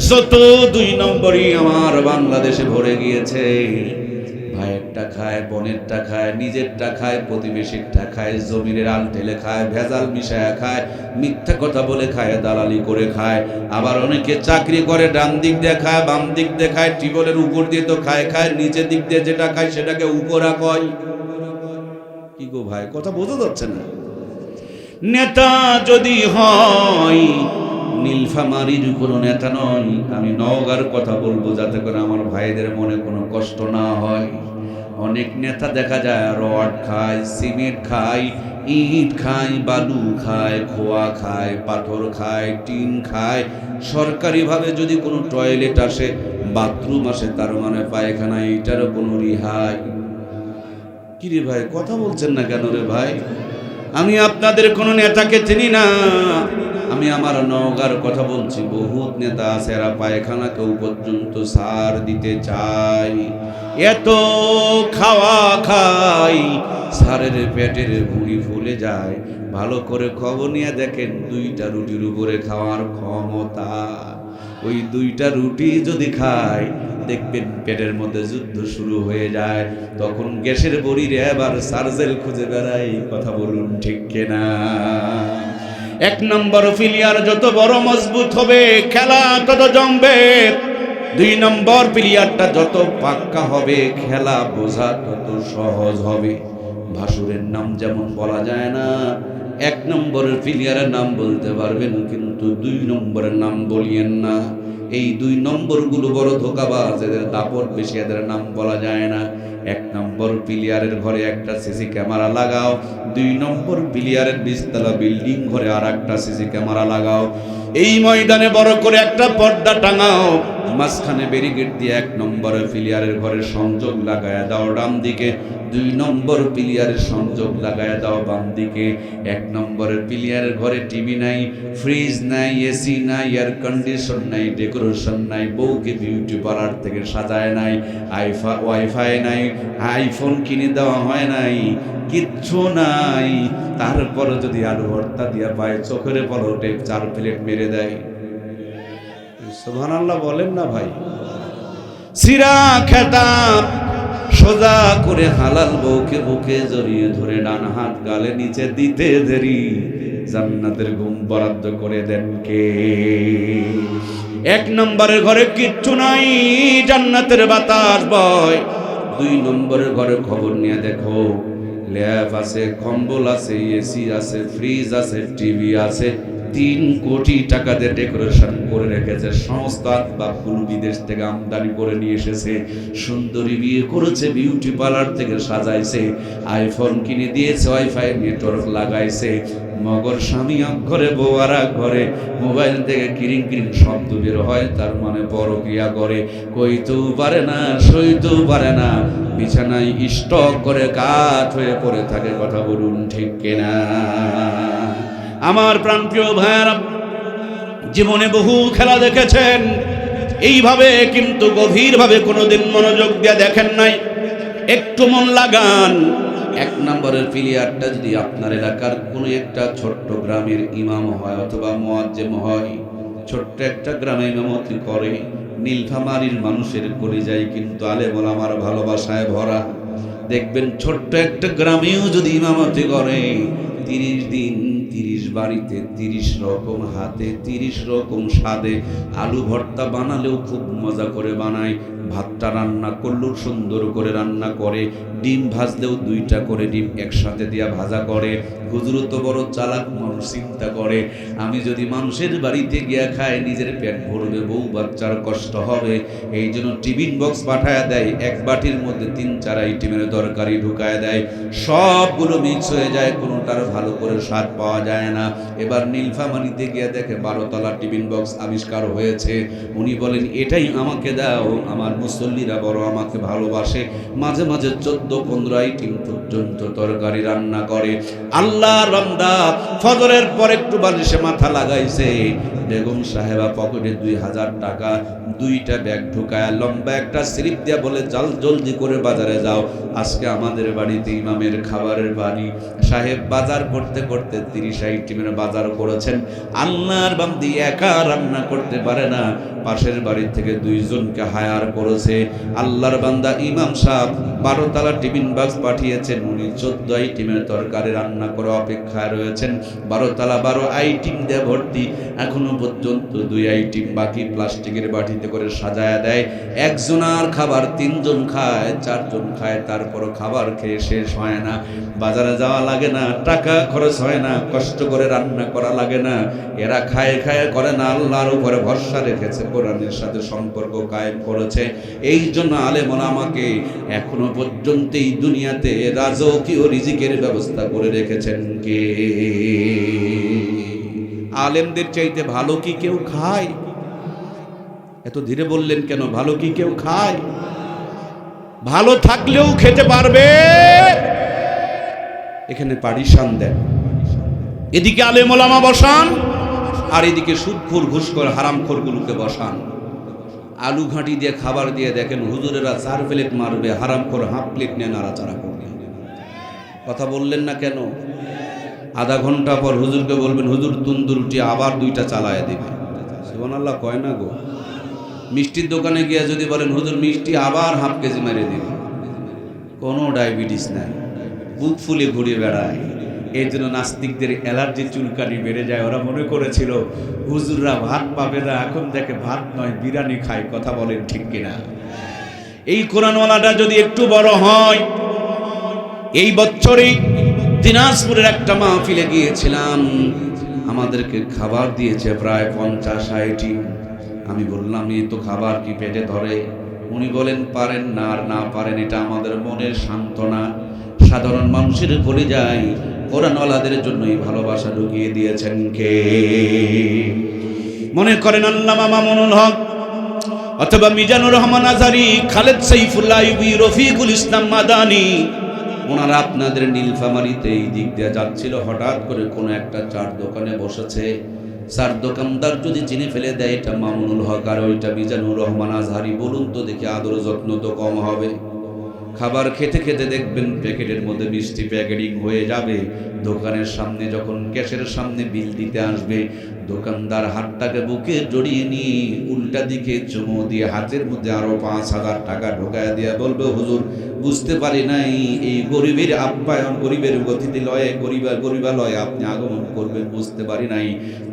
যত দুই নম্বরই আমার বাংলাদেশে ভরে গিয়েছে। ভাইয়েরটা খায়, বোনেরটা খায়, নিজেরটা খায়, প্রতিবেশীরটা খায়, জমিনের আল ঠেলে খায়, ভেজাল মিশায়া খায়, মিথ্যা কথা বলে খায়, দালালি করে খায়। আবার অনেকে চাকরি করে, ডান দিক দিয়ে খায়, বাম দিক দিয়ে খায়, টিবলের উপর দিয়ে তো খায়, নিচের দিক দিয়ে যেটা খায় সেটাকে উপরা কয়। কি গো ভাই, কথা বোঝা যাচ্ছে না? নেতা যদি হয়, নীলফামারীর কোনো নেতা নয়, আমি নওগাঁর কথা বলবো যাতে করে আমার ভাইদের মনে কোনো কষ্ট না হয়। অনেক নেতা দেখা যায় রড খায়, সিমেন্ট খায়, ইট খায়, বালু খায়, খোয়া খায়, পাথর খায়, টিন খায়। সরকারিভাবে যদি কোনো টয়লেট আসে, বাথরুম আসে, তার মানে পায়খানা, এটারও কোনো রিহাই। কি রে ভাই, কথা বলছেন না কেন রে ভাই? আমি আপনাদের কোনো নেতাকে চিনি না, আমি আমার নওগাঁর কথা বলছি। বহুত নেতা আছে, এরা পায়খানাকেও পর্যন্ত সার দিতে চায়। এত খাওয়া খাই, সারের পেটের ভুঁড়ি ফুলে যায়। ভালো করে খবর নিয়ে দেখেন, দুইটা রুটির উপরে খাওয়ার ক্ষমতা। ওই দুইটা রুটি যদি খায়, দেখবেন পেটের মধ্যে যুদ্ধ শুরু হয়ে যায়। তখন গ্যাসের বড়িরে এবার সার্জেল খুঁজে বেড়াই। কথা বলুন ঠিক কিনা? এক নম্বর প্লেয়ার যত বড় মজবুত হবে, খেলা তত জমবে। দুই নম্বর প্লেয়ারটা যত পাক্কা হবে, খেলা বোঝা তত সহজ হবে। ভাসুরের নাম যেমন বলা যায় না, এক নম্বরের প্লেয়ারের নাম বলতে পারবেন, কিন্তু দুই নম্বরের নাম বলিয়েন না। এই দুই নম্বরগুলো বড় ধোঁকাবাজ, এদের দাপট বেশি, এদের নাম বলা যায় না। এক নম্বর প্লেয়ারের ঘরে একটা সিসি ক্যামেরা লাগাও, দুই নম্বর প্লেয়ারের 20 তলা বিল্ডিং ঘরে আর একটা সিসি ক্যামেরা লাগাও। এই ময়দানে বড় করে একটা পর্দা টাঙাও, মাঝখানে ব্যারিকেড দিয়ে এক নম্বরের প্লেয়ারের ঘরে সংযোগ লাগায়া দাও ডান দিকে, দুই নম্বর প্লেয়ারের সংযোগ লাগায়া দাও বাম দিকে। এক নম্বরের প্লেয়ারের ঘরে টিভি নাই, ফ্রিজ নাই, এসি নাই, এয়ার কন্ডিশন নাই, ডেকোরেশন নাই, বউকে বিউটি পার্লার থেকে সাজায় নাই, ওয়াইফাই নাই, আইফোন কিনে দেওয়া হয় নাই, কিচ্ছু নাই। তারপর যদি আলু ভর্তা দিয়া পায়, চোখের পলটে 4 প্লেট মেরে দেয়। সুবহানাল্লাহ বলেন না ভাই? সিরা খেতাব সোজা করে হালাল বউকে বুকে জড়িয়ে ধরে ডান হাত গালে নিচে দিতে দেরি, জান্নাতের ঘুম বরাদ্দ করে দেন কে? এক নম্বরের ঘরে কিচ্ছু নাই, জান্নাতের বাতাস বয়। দুই নম্বরের ঘরে খবর নিয়ে দেখো, ল্যাব আছে, কম্বল আছে, এসি আছে, ফ্রিজ আছে, টিভি আছে, 3 কোটি টাকা দিয়ে ডেকোরেশন করে রেখেছে। সংস্থা বা ফুল বিদেশ থেকে আমদানি করে নিয়ে এসেছে, সুন্দরী বিয়ে করেছে, বিউটি পার্লার থেকে সাজাইছে, আইফোন কিনে দিয়েছে, ওয়াইফাই নেটওয়ার্ক লাগাইছে। মগর স্বামী এক ঘরে, বউ আর এক ঘরে, মোবাইল থেকে কিরিং কিরিং শব্দ বের হয়, তার মানে পরক্রিয়া করে। কইতেও পারে না, সইতেও পারে না, বিছানায় স্টক করে কাঠ হয়ে পড়ে থাকে। কথা বলুন ঠিক কিনা? আমার প্রাণপ্রিয় ভাইয়েরা, জীবনে বহু খেলা দেখেছেন, এইভাবে কিন্তু গভীরভাবে কোনোদিন মনোযোগ দিয়ে দেখেন নাই। একটু মন লাগান। এক নম্বরের প্লেয়ারটা যদি আপনার এলাকার কোনো একটা ছোট্ট গ্রামের ইমাম হয় অথবা মুয়াজ্জিম হয়, ছোট্ট একটা গ্রামে ইমামতি করে, নীলফামারীর মানুষের কলিজায় কিন্তু আলেম ওলামার ভালোবাসায় ভরা। দেখবেন ছোট্ট একটা গ্রামেও যদি ইমামতি করে, 30 দিন 30 বাড়িতে 30 রকম হাতে 30 রকম স্বাদে আলু ভর্তা বানালেও খুব মজা করে বানায়, ভাতটা রান্না করলেও সুন্দর করে রান্না করে, ডিম ভাজলেও 2টা করে ডিম একসাথে দিয়া ভাজা করে। হুজুর তো বড় চালাক মানুষ, চিন্তা করে আমি যদি মানুষের বাড়িতে গিয়া খাই নিজের পেট ভরবে, বউ বাচ্চার কষ্ট হবে, এই জন্য টিফিন বক্স পাঠায় দেয়, এক বাটির মধ্যে 3-4 আইটেমের তরকারি ঢুকায় দেয়, সবগুলো মিক্স হয়ে যায়, কোনোটার ভালো করে স্বাদ পাওয়া যায় না। এবার নীলফামারীতে গিয়ে দেখে 12 তলা টিফিন বক্স আবিষ্কার হয়েছে। উনি বলেন এটাই আমাকে দাও, আমার মুসল্লিরা বড় আমাকে ভালোবাসে, মাঝে মাঝে 14-15 আইটেম পর্যন্ত তরকারি রান্না করে। আল্লাহর বান্দা ফজরের পর একটু বালিশে মাথা লাগাইছে, বেগম সাহেবা পকেটে 2000 টাকা 2টা ব্যাগ ঢুকায় লম্বা একটা স্লিপ দিয়া বলে জলদি করে বাজারে যাও, আজকে আমাদের বাড়িতে ইমামের খাবারের বাড়ি। সাহেব বাজার করতে করতে 30 আইটেমের বাজার করেছেন। আল্লাহর বান্দি একা রান্না করতে পারে না, পাশের বাড়ি থেকে 2 জনকে হায়ার করেছে। আল্লাহর বান্দা ইমাম সাহেব 12 তলা টিফিন বক্স পাঠিয়েছেন, উনি 14 আইটেমের তরকারি রান্না করে অপেক্ষায় রয়েছেন। 12 তলা 12 আইটেম দিয়ে ভর্তি, এখনো পর্যন্ত 2 আইটেম বাকি, প্লাস্টিকের বাটিতে করে সাজায়া দেয়। একজনের খাবার 3 জন খায়, 4 জন খায়, তারপরও খাবার খেয়ে শেষ হয় না। বাজারে যাওয়া লাগে না, টাকা খরচ হয় না, কষ্ট করে রান্না করা লাগে না, এরা খায় খায় করে না, আল্লাহর উপরে ভরসা রেখেছে, কোরআনের সাথে সম্পর্ক কায়েম করেছে। এই জন্য আলেম ওলামাকে এখনো পর্যন্ত এই দুনিয়াতে রাজকীয় রিজিকের ব্যবস্থা করে রেখেছেন কে? আলেমদের চাইতে ভালো কি কেউ খায়? এত ধীরে বললেন কেন? ভালো কি কেউ খায়? ভালো থাকলেও খেতে পারবে। এখানে পারিশান দেন, এদিকে আলেম ওলামা বসান, আর এদিকে সুদখোর ঘুষখোর হারামখোরগুলোকে বসান। আলু ঘাঁটি দিয়ে খাবার দিয়ে দেখেন হুজুরেরা 4 প্লেট মারবে, হারামখোর হাফ প্লেট নিয়ে নাড়াচাড়া করবে। কথা বললেন না কেন? আধা ঘন্টা পর হুজুরকে বলবেন হুজুর তন্দুর রুটি আবার 2টা চালায় দেবে। সুবহানাল্লাহ কয় না গো? মিষ্টির দোকানে গিয়ে যদি বলেন হুজুর মিষ্টি আবার হাফ কেজি মেরে দিবে, কোনো ডায়াবেটিস নাই, বুক ফুলে ঘুরে বেড়ায়। এই জন্য নাস্তিকদের অ্যালার্জি চুলকানি বেড়ে যায়। ওরা মনে করেছিল হুজুররা ভাত পাবে না, এখন দেখে ভাত নয় বিরিয়ানি খায়। কথা বলেন ঠিক কিনা? এই কোরআনওয়ালাটা যদি একটু বড় হয়। এই বছরই দিনাজপুরের একটা মাহফিলে গিয়েছিলাম, আমাদেরকে খাবার দিয়েছে প্রায় 50-60টি। আমি বললাম এই তো খাবার কি পেটে ধরে? উনি বলেন পারেন না, আর না পারেন এটা আমাদের মনের সান্ত্বনা। সাধারণ মানুষের কলিজায় কোরআনওয়ালাদের জন্য এই ভালোবাসা ঢুকিয়ে দিয়েছেন কে? মনে করেন আল্লামা মামুনুল হক অথবা মিজানুর রহমান আজহারী, খালেদ সাইফুল্লাহ আইয়ুবী, রফিকুল ইসলাম মাদানী, ওনারা আপনাদের নীলফামারীতে এই দিক দিয়ে যাচ্ছিল, হঠাৎ করে কোনো একটা চার দোকানে বসেছে। চার দোকানদার যদি চিনে ফেলে দেয় এটা মামুনুল হক আর ওইটা মিজানুর রহমান আজহারী, বলুন তো দেখি আদর যত্ন তো কম হবে? খাবার খেতে খেতে দেখবেন প্যাকেটের মধ্যে মিষ্টি প্যাকেটিং হয়ে যাবে। দোকানের সামনে যখন ক্যাশের সামনে বিল দিতে আসবে, দোকানদার হাতটাকে বুকে জড়িয়ে নিয়ে উল্টা দিকে চুমো দিয়ে হাতের মধ্যে আরো 5000 টাকা ঢোকায় দিয়ে বলবে হুজুর বুঝতে পারি নাই এই গরিবের আপ্যায়ন, গরিবের গতিতে লয়ে গরিবালয়ে আপনি আগমন করবেন, বুঝতে পারি নাই,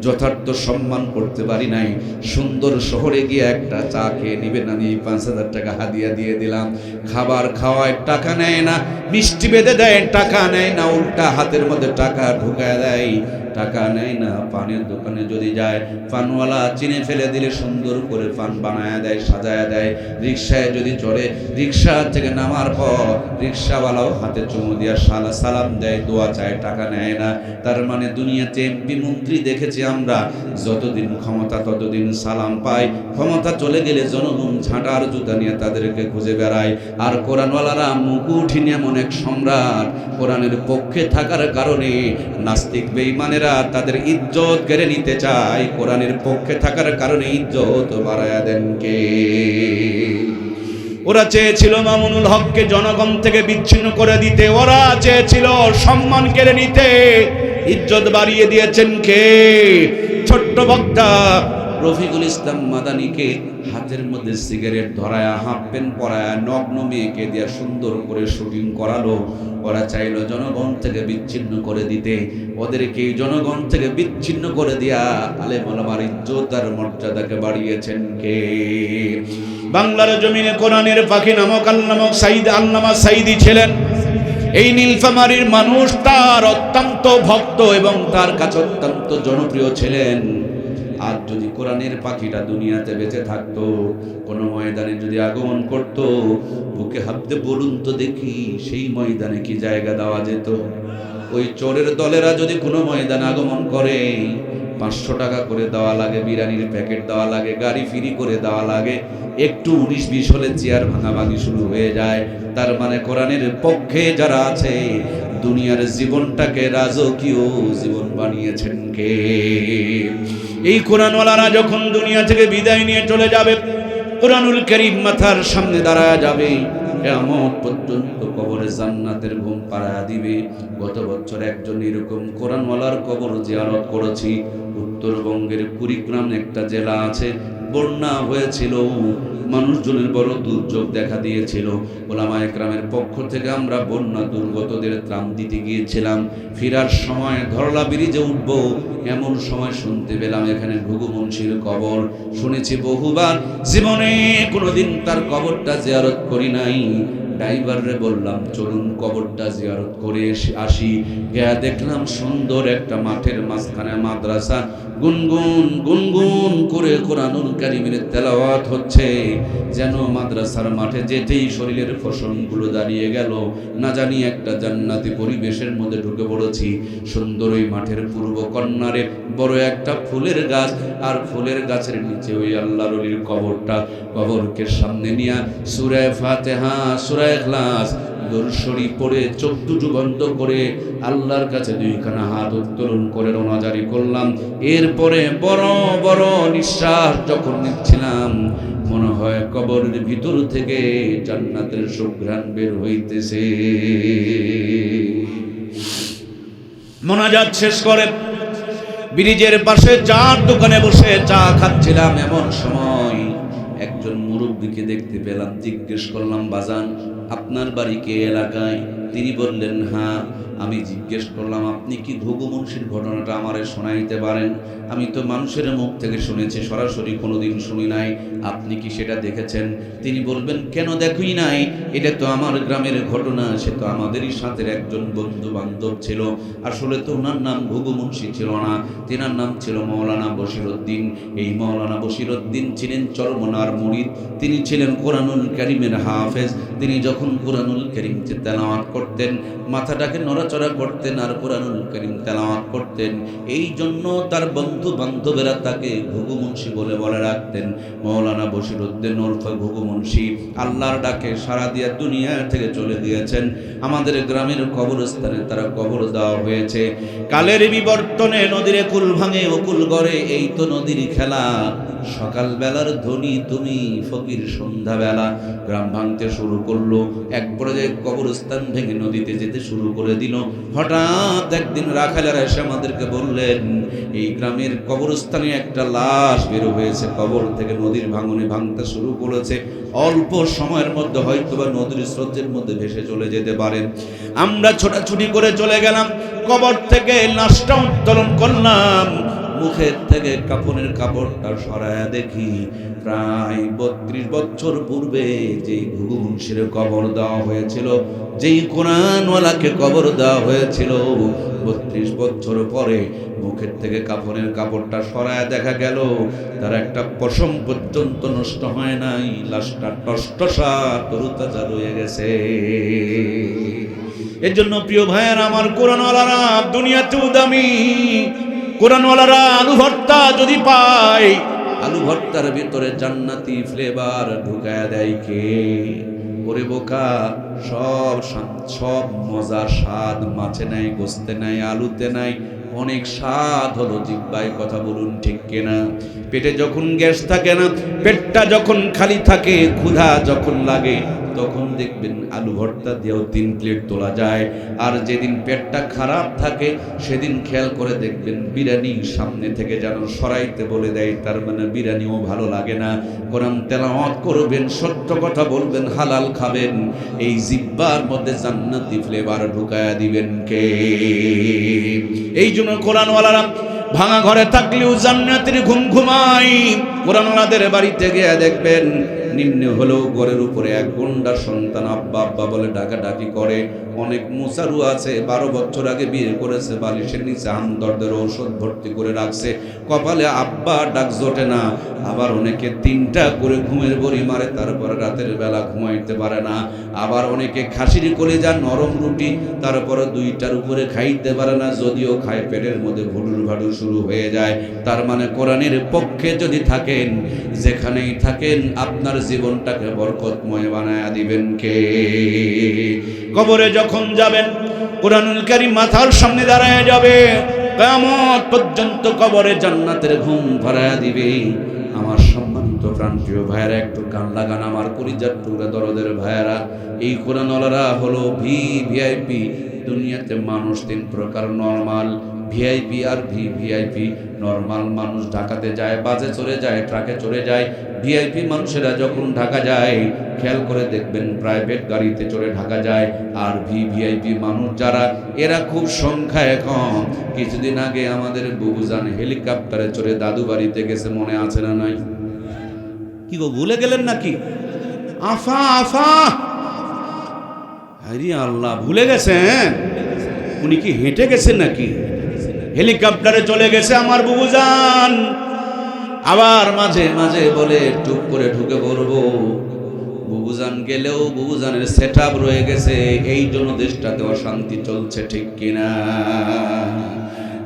যথার্থ সম্মান করতে পারি নাই। সুন্দর শহরে গিয়ে একটা চা খেয়ে নিবেন, আমি 5000 টাকা হাদিয়া দিয়ে দিলাম। খাবার খাওয়ায় টাকা নেয় না, মিষ্টি বেঁধে দেয় টাকা নেয় না, উল্টা হাতের মধ্যে টাকা ঢুকায় দেয়, টাকা নেয় না। পানের দোকানে যদি যায়, পানওয়ালা চিনে ফেলে দিলে সুন্দর করে পান বানায় দেয়, সাজায় দেয়। রিক্সায় যদি চড়ে, রিক্সা থেকে নামার পর রিক্সাওয়ালাও হাতে চুমু দিয়া সালাম দেয়, দোয়া চায়, টাকা নেয় না। তার মানে দুনিয়াতে এমপি মন্ত্রী দেখেছি আমরা, যতদিন ক্ষমতা ততদিন সালাম পায়, ক্ষমতা চলে গেলে জনগণ ঝাঁটার জুতা নিয়ে তাদেরকে খুঁজে বেড়ায়। আর কোরআনওয়ালারা মুকুঠিন এমন এক সম্রাট, কোরআনের পক্ষে থাকার কারণে নাস্তিক বেঈমানের তাদের ইজ্জত কেড়ে নিতে চায়, কোরআনের পক্ষে থাকার কারণে ইজ্জত বাড়ায়া দেন কে? ওরা চেয়েছিল মামুনুল হককে জনগণ থেকে বিচ্ছিন্ন করে দিতে, ওরা চেয়েছিল সম্মান কেড়ে নিতে, ইজ্জত বাড়িয়ে দিয়েছেন কে? ছোট্ট বক্তা রফিকুল ইসলাম মাদানিকে হাতের মধ্যে সিগারেট ধরায়া, হাফ প্যান্ট পরায়া, নগ্ন মেয়েকে দিয়া সুন্দর করে শুটিং করালো। ওরা চাইলো জনগণ থেকে বিচ্ছিন্ন করে দিতে, ওদেরকে জনগণ থেকে বিচ্ছিন্ন করে দিয়া আলেম ওলামার ইজ্জত আর মর্যাদাকে বাড়িয়েছেন কে? বাংলার জমিনে কোরআনের পাখি নামক আল্লামা সাঈদী ছিলেন। এই নীলফামারীর মানুষ তার অত্যন্ত ভক্ত এবং তার কাছে অত্যন্ত জনপ্রিয় ছিলেন। আজ যদি কোরআনের পাখিটা দুনিয়াতে বেঁচে থাকতো, কোন ময়দানে যদি আগমন করত, বুকে হাতে বলুন তো দেখি সেই ময়দানে কি জায়গা দেওয়া যেত? ওই চোরের দলেরা যদি কোনো ময়দানে আগমন করে, 500 টাকা করে দেওয়া লাগে, বিরিয়ানির প্যাকেট দেওয়া লাগে, গাড়ি ফ্রি করে দেওয়া লাগে, একটু 19-20 হলে চেয়ার ভাঙাভাঙি শুরু হয়ে যায়। তার মানে কোরআনের পক্ষে যারা আছে, দুনিয়ার জীবনটাকে রাজকীয় জীবন বানিয়েছেন কে? এই কোরআনওয়ালারা যখন দুনিয়া থেকে বিদায় নিয়ে চলে যাবে, কোরআনুল কারীম মাথার সামনে দাঁড়ায় যাবে, কিয়ামত পর্যন্ত কবরে জান্নাতের ঘুম পাড়ায় দিবে। গত বছর একজন এরকম কোরআনওয়ালার কবর জিয়ারত করেছি। উত্তরবঙ্গের কুড়িগ্রাম একটা জেলা আছে, বন্যা হয়েছিল, মানুষজনের বড় দুর্যোগ দেখা দিয়েছিল। ওলামায়ে কেরামের পক্ষ থেকে আমরা বন্যা দুর্গতদের ত্রাণ দিতে গিয়েছিলাম। ফেরার সময় ধরলা ব্রিজে উঠব, এমন সময় শুনতে পেলাম এখানে ঘুঘু মুন্সির কবর। শুনেছি বহুবার, জীবনে কোনোদিন তার কবরটা জিয়ারত করি নাই। ড্রাইভাররে বললাম চলুন কবরটা জিয়ারত করে আসি। গিয়া দেখলাম সুন্দর একটা মাঠের মাঝখানে মাদ্রাসা, গুনগুন গুনগুন করে কোরআনুল কারীমের তেলাওয়াত হচ্ছে। যেন মাদ্রাসার মাঠে যেতেই শরীরের ফসলগুলো দাঁড়িয়ে গেল, না জানি একটা জান্নাতি পরিবেশের মধ্যে ঢুকে পড়েছি। সুন্দর ওই মাঠের পূর্ব কর্নারে বড় একটা ফুলের গাছ, আর ফুলের গাছের নিচে ওই আল্লাহর ওলির কবরটা। কবরকে সামনে নিয়ে সূরা ফাতিহা, সূরা ইখলাস, দরুদ শরীফ পড়ে চোখ দুটো বন্ধ করে আল্লাহর কাছে দুইখানা হাত উত্তোলন করে রোনাজারি করলাম। এরপরে বড় বড় নিঃশ্বাস যখন নিচ্ছিলাম, মনে হয় কবরের ভিতর থেকে জান্নাতের সুঘ্রাণ বের হইতেছে। মোনাজাত শেষ করে ব্রিজের পাশে চার দোকানে বসে চা খাচ্ছিলাম, এমন সময় একজন মুরব্বীকে দেখতে পেলাম। জিজ্ঞেস করলাম, বাজান আপনার বাড়ি কে এলাকায়? তিনি বললেন হ্যাঁ। আমি জিজ্ঞেস করলাম, আপনি কি ঘুঘু মুন্সির ঘটনাটা আমারে শোনাইতে পারেন? আমি তো মানুষের মুখ থেকে শুনেছি, সরাসরি কোনোদিন শুনি নাই, আপনি কি সেটা দেখেছেন? তিনি বলবেন, কেন দেখুই নাই, এটা তো আমার গ্রামের ঘটনা, সে তো আমাদেরই সাথে একজন বন্ধু বান্ধব ছিল। আসলে তো ওনার নাম ঘুঘু মুন্সি ছিল না, তেনার নাম ছিল মৌলানা বশিরউদ্দিন। এই মৌলানা বশিরউদ্দিন ছিলেন চরমনার মুরিদ, তিনি ছিলেন কোরআনুল কারীমের হাফেজ। তিনি যখন কোরআনুল কারীম তেলাওয়াত করতেন, মাথাটাকে নড়াচড়া করতেন আর কোরআনুল কারীম তেলাওয়াত করতেন। এই জন্য তার বন্ধু বান্ধবেরা তাকে ঘুঘু মুন্সি বলে রাখতেন। মৌলানা বশিরউদ্দিন ওরফে ঘুঘু মুন্সি আল্লাহর ডাকে সারা দিয়া দুনিয়া থেকে চলে গিয়েছেন। আমাদের গ্রামের কবরস্থানে তারা কবর দেওয়া হয়েছে। কালের বিবর্তনে নদীর কুল ভাঙে অকুল গড়ে, এই তো নদীর খেলা। সকাল বেলার ধ্বনি তুমি ফকির সন্ধ্যাবেলা। গ্রাম ভাঙতে শুরু করলো, এক পর্যায়ে কবরস্থান ভেঙে নদীতে যেতে শুরু করে দিল। হঠাৎ একদিন রাখালেরা এসে আমাদেরকে বললেন, এই গ্রামের কবরস্থানে একটা লাশ বের হয়েছে, কবর থেকে নদীর ভাঙনে ভাঙতে শুরু করেছে, অল্প সময়ের মধ্যে হয়তোবা নদীর স্রোতের মধ্যে ভেসে চলে যেতে পারেন। আমরা ছোটাছুটি করে চলে গেলাম, কবর থেকে লাশটা উত্তোলন করলাম। মুখের থেকে কাফনের কাপড়টা সরায়া দেখি, প্রায় 32 বছর পূর্বে যেই ঘুঘু মুন্সির কবর দেওয়া হয়েছিল, যেই কোরআনওয়ালাকে কবর দেওয়া হয়েছিল, 32 বছর পরে মুখের থেকে কাফনের কাপড়টা সরায়া দেখা গেল তার একটা পশম পর্যন্ত নষ্ট হয় নাই, লাশটা টসটসা তরুতাজা রয়ে গেছে। এর জন্য প্রিয় ভাইয়ের আমার, কোরআনওয়ালারা দুনিয়াতেও দামি। কোরআনওয়ালারা আলু ভর্তা যদি পায়, আলু ভর্তার ভিতরে জান্নাতি ফ্লেভার ঢুকায়া দেয় কে? ওরে বোকা, সব মজার স্বাদ মাছে নাই, গোস্তে নাই, আলুতে নাই, অনেক স্বাদ হলো জিহ্বায়। কথা বলুন ঠিক কিনা? পেটে যখন গ্যাস থাকে না, পেটটা যখন খালি থাকে, ক্ষুধা যখন লাগে, তখন দেখবেন আলু ভর্তা দিয়েও 3 প্লেট তোলা যায়। আর যেদিন পেটটা খারাপ থাকে সেদিন খেয়াল করে দেখবেন বিরিয়ানি সামনে থেকে যেন সরাইতে বলে দেয়, তার মানে বিরিয়ানিও ভালো লাগে না। কোরআন তেলাওয়াত করবেন, সত্য কথা বলবেন, হালাল খাবেন, এই জিহ্বার মধ্যে জান্নাতি ফ্লেভার ঢুকায়া দিবেন কে? এই জন্য কোরআনওয়ালারা ভাঙা ঘরে থাকলেও জান্নাতের ঘুম ঘুমাই। কোরআনওয়ালাদের বাড়িতে গিয়ে দেখবেন নিম্নে হলেও ঘরের উপরে এক গুন্ডা সন্তান আব্বা আব্বা বলে ডাকাডাকি করে। অনেক মুসারু আছে 12 বছর আগে বিয়ে করেছে, বালিশের নিচে হামদর্দের ঔষধ ভর্তি করে রাখছে, কপালে আব্বা ডাক জোটে না। আবার অনেকে 3টা করে ঘুমের বড়ি মারে, তারপরে রাতের বেলা ঘুমাইতে পারে না। আবার অনেকে খাসির কলিজা নরম রুটি তারপরে 2টার উপরে খাইতে পারে না, যদিও খায় পেটের মধ্যে ভুলুর ভাড়ু শুরু হয়ে যায়। তার মানে কোরআনের পক্ষে যদি থাকেন, যেখানেই থাকেন আপনার জীবনটাকে বরকতময় বানায়া দিবেন কে? কবরে যখন যাবেন কোরআনুল কারীম মাথার সামনে দাঁড়ায় যাবে, কিয়ামত পর্যন্ত কবরে জান্নাতের ঘুম ভরায়া দিবে। আমার সম্মানিত প্রাণপ্রিয় ভাইয়েরা, একটু গান লাগান আমার কলিজার টুকরা দরদের ভাইয়েরা। এই কোরআনওয়ালারা হলো ভিআইপি। দুনিয়াতে মানুষ 3 প্রকার, নরমাল, ভিআইপি আর ভিভিআইপি। নরমাল মানুষ ঢাকাতে যায়, বাসে চড়ে যায়, ট্রাকে চড়ে যায়। ভিআইপি মানুষেরা যখন ঢাকা যায় খেয়াল করে দেখবেন প্রাইভেট গাড়িতে চড়ে ঢাকা যায়। আর ভিভিআইপি মানুষ যারা, এরা খুব সংখ্যায় কম। কিছুদিন আগে আমাদের বুবুজান হেলিকপ্টারে চড়ে দাদু বাড়িতে গেছে, মনে আছে না নাই? কি গো, ভুলে গেলেন নাকি? আফা আফা, আরে আল্লাহ, ভুলে গেছেন? উনি কি হেঁটে গেছেন নাকি? হেলিকপ্টারে চলে গেছে আমার বুবুজান। আবার মাঝে মাঝে বলে টুক করে ঢুকে পড়বো। বুবুজান গেলেও বুবুজানের সেটআপ রয়ে গেছে, এই জন্য দেশটাতে অশান্তি চলছে, ঠিক কিনা?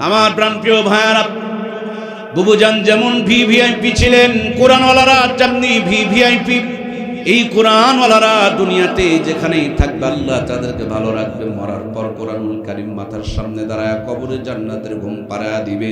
আমার প্রাণপ্রিয় ভাইয়ারা, বুবুজান যেমন ভিভিআইপি ছিলেন, কোরআনওয়ালারা তেমনি ভিভিআইপি। এই কোরআনওয়ালারা দুনিয়াতে যেখানেই থাকবে আল্লাহ তাদেরকে ভালো রাখবে। মরার পর কোরআনুল কারীম মাথার সামনে দাঁড়ায় কবরে জান্নাতের ঘুম পাড়ায়া দিবে।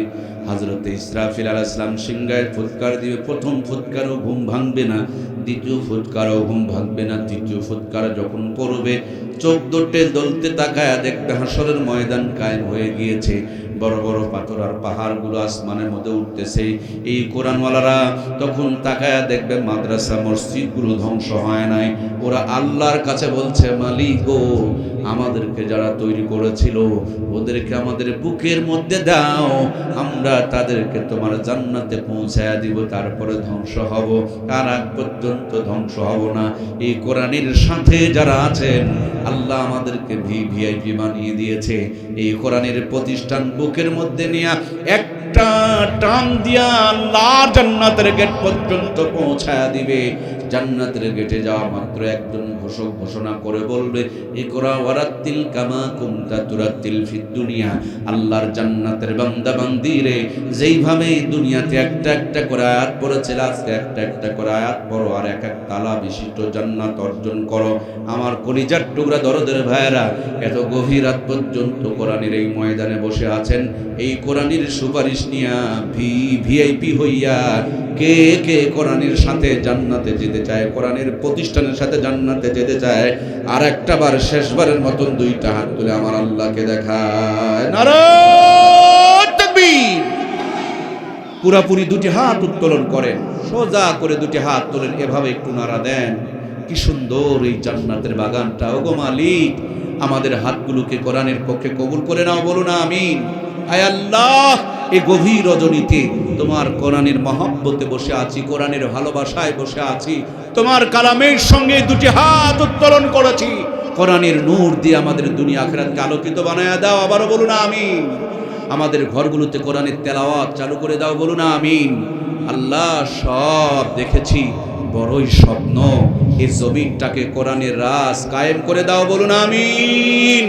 হযরতে ইসরাফিল আলাইহিস সালাম সিংহায় ফুৎকার দিবে। প্রথম ফুৎকারও ঘুম ভাঙবে না, দ্বিতীয় ফুৎকারও ঘুম ভাঙবে না, তৃতীয় ফুৎকার যখন পড়বে চোখ দুটো দলতে তাকায়া দেখবে হাসরের ময়দান কায়েম হয়ে গিয়েছে। বড় বড় পাথর আর পাহাড়গুলো আসমানের মধ্যে উঠতেছে। এই কোরআনওয়ালারা তখন তাকায়া দেখবে মাদ্রাসা মসজিদগুলো ধ্বংস হয় নাই। ওরা আল্লাহর কাছে বলছে, মালিক গো, আমাদেরকে যারা তৈরি করেছিল ওদেরকে আমাদের বুকের মধ্যে দাও, আমরা তাদেরকে তোমার জান্নাতে পৌঁছায়া দিব, তারপরে ধ্বংস হব, আর আগ পর্যন্ত ধ্বংস হব না। এই কোরআনের সাথে যারা আছেন আল্লাহ আমাদেরকে ভিআইপি বানিয়ে দিয়েছে। এই কোরআনের প্রতিষ্ঠান বুকের মধ্যে নিয়ে একটা টান দিয়া আল্লাহ জান্নাতের গেট পর্যন্ত পৌঁছায়া দিবে। জান্নাতের গেটে যাওয়া মাত্র একজন ঘোষক ঘোষণা করে বলবে, ইকরা ওয়ারাতিল কামা কুনতা তুরাতিল ফিদ দুনিয়া। আল্লাহর জান্নাতের বান্দা বান্দিরে যেইভাবে দুনিয়াতে একটা একটা করে আয়াত পড়েছিল, আজকে একটা একটা করে আয়াত পড়ো, আর এক এক তালা বিশিষ্ট জান্নাত অর্জন করো। আমার কলিজার টুকরা দরদের ভাইয়েরা, এত গভীর রাত পর্যন্ত কোরআনের এই ময়দানে বসে আছেন, এই কোরআনের সুপারিশ নিয়া ভিআইপি হইয়া কে কে কোরআনের সাথে জান্নাতে যেতে চায়, কোরআনের প্রতিষ্ঠানের সাথে জান্নাতে যেতে চায়? আর একটা বার, শেষবারের মতন 2টা হাত তুলে আমার আল্লাহকে দেখায়। নারায়ে তাকবীর। পুরাপুরি 2টি হাত উত্তোলন করেন, সোজা করে 2টি হাত তোলেন, এভাবে একটু নাড়া দেন। কি সুন্দর এই জান্নাতের বাগানটা। ওগো মালিক, আমাদের হাতগুলোকে কোরআনের পক্ষে কবুল করে নাও, বলুন আমিন। আয় আল্লাহ, এই গভীর রজনীতে তোমার কোরআনের মহব্বতে বসে আছি, কোরআনের ভালোবাসায় বসে আছি, তোমার কালামের সঙ্গে 2টি হাত উত্তোলন করেছি। কোরআনের নূর দিয়ে আমাদের দুনিয়া আখিরাতকে আলোকিত বানায়া দাও, আবারও বলুন আমিন। আমাদের ঘরগুলোতে কোরআনের তেলাওয়াত চালু করে দাও, বলুন আমিন। আল্লাহ, সব দেখেছি, বড়ই স্বপ্ন, এই জমিনটাকে কোরআনের রাজ কায়েম করে দাও, বলুন আমিন।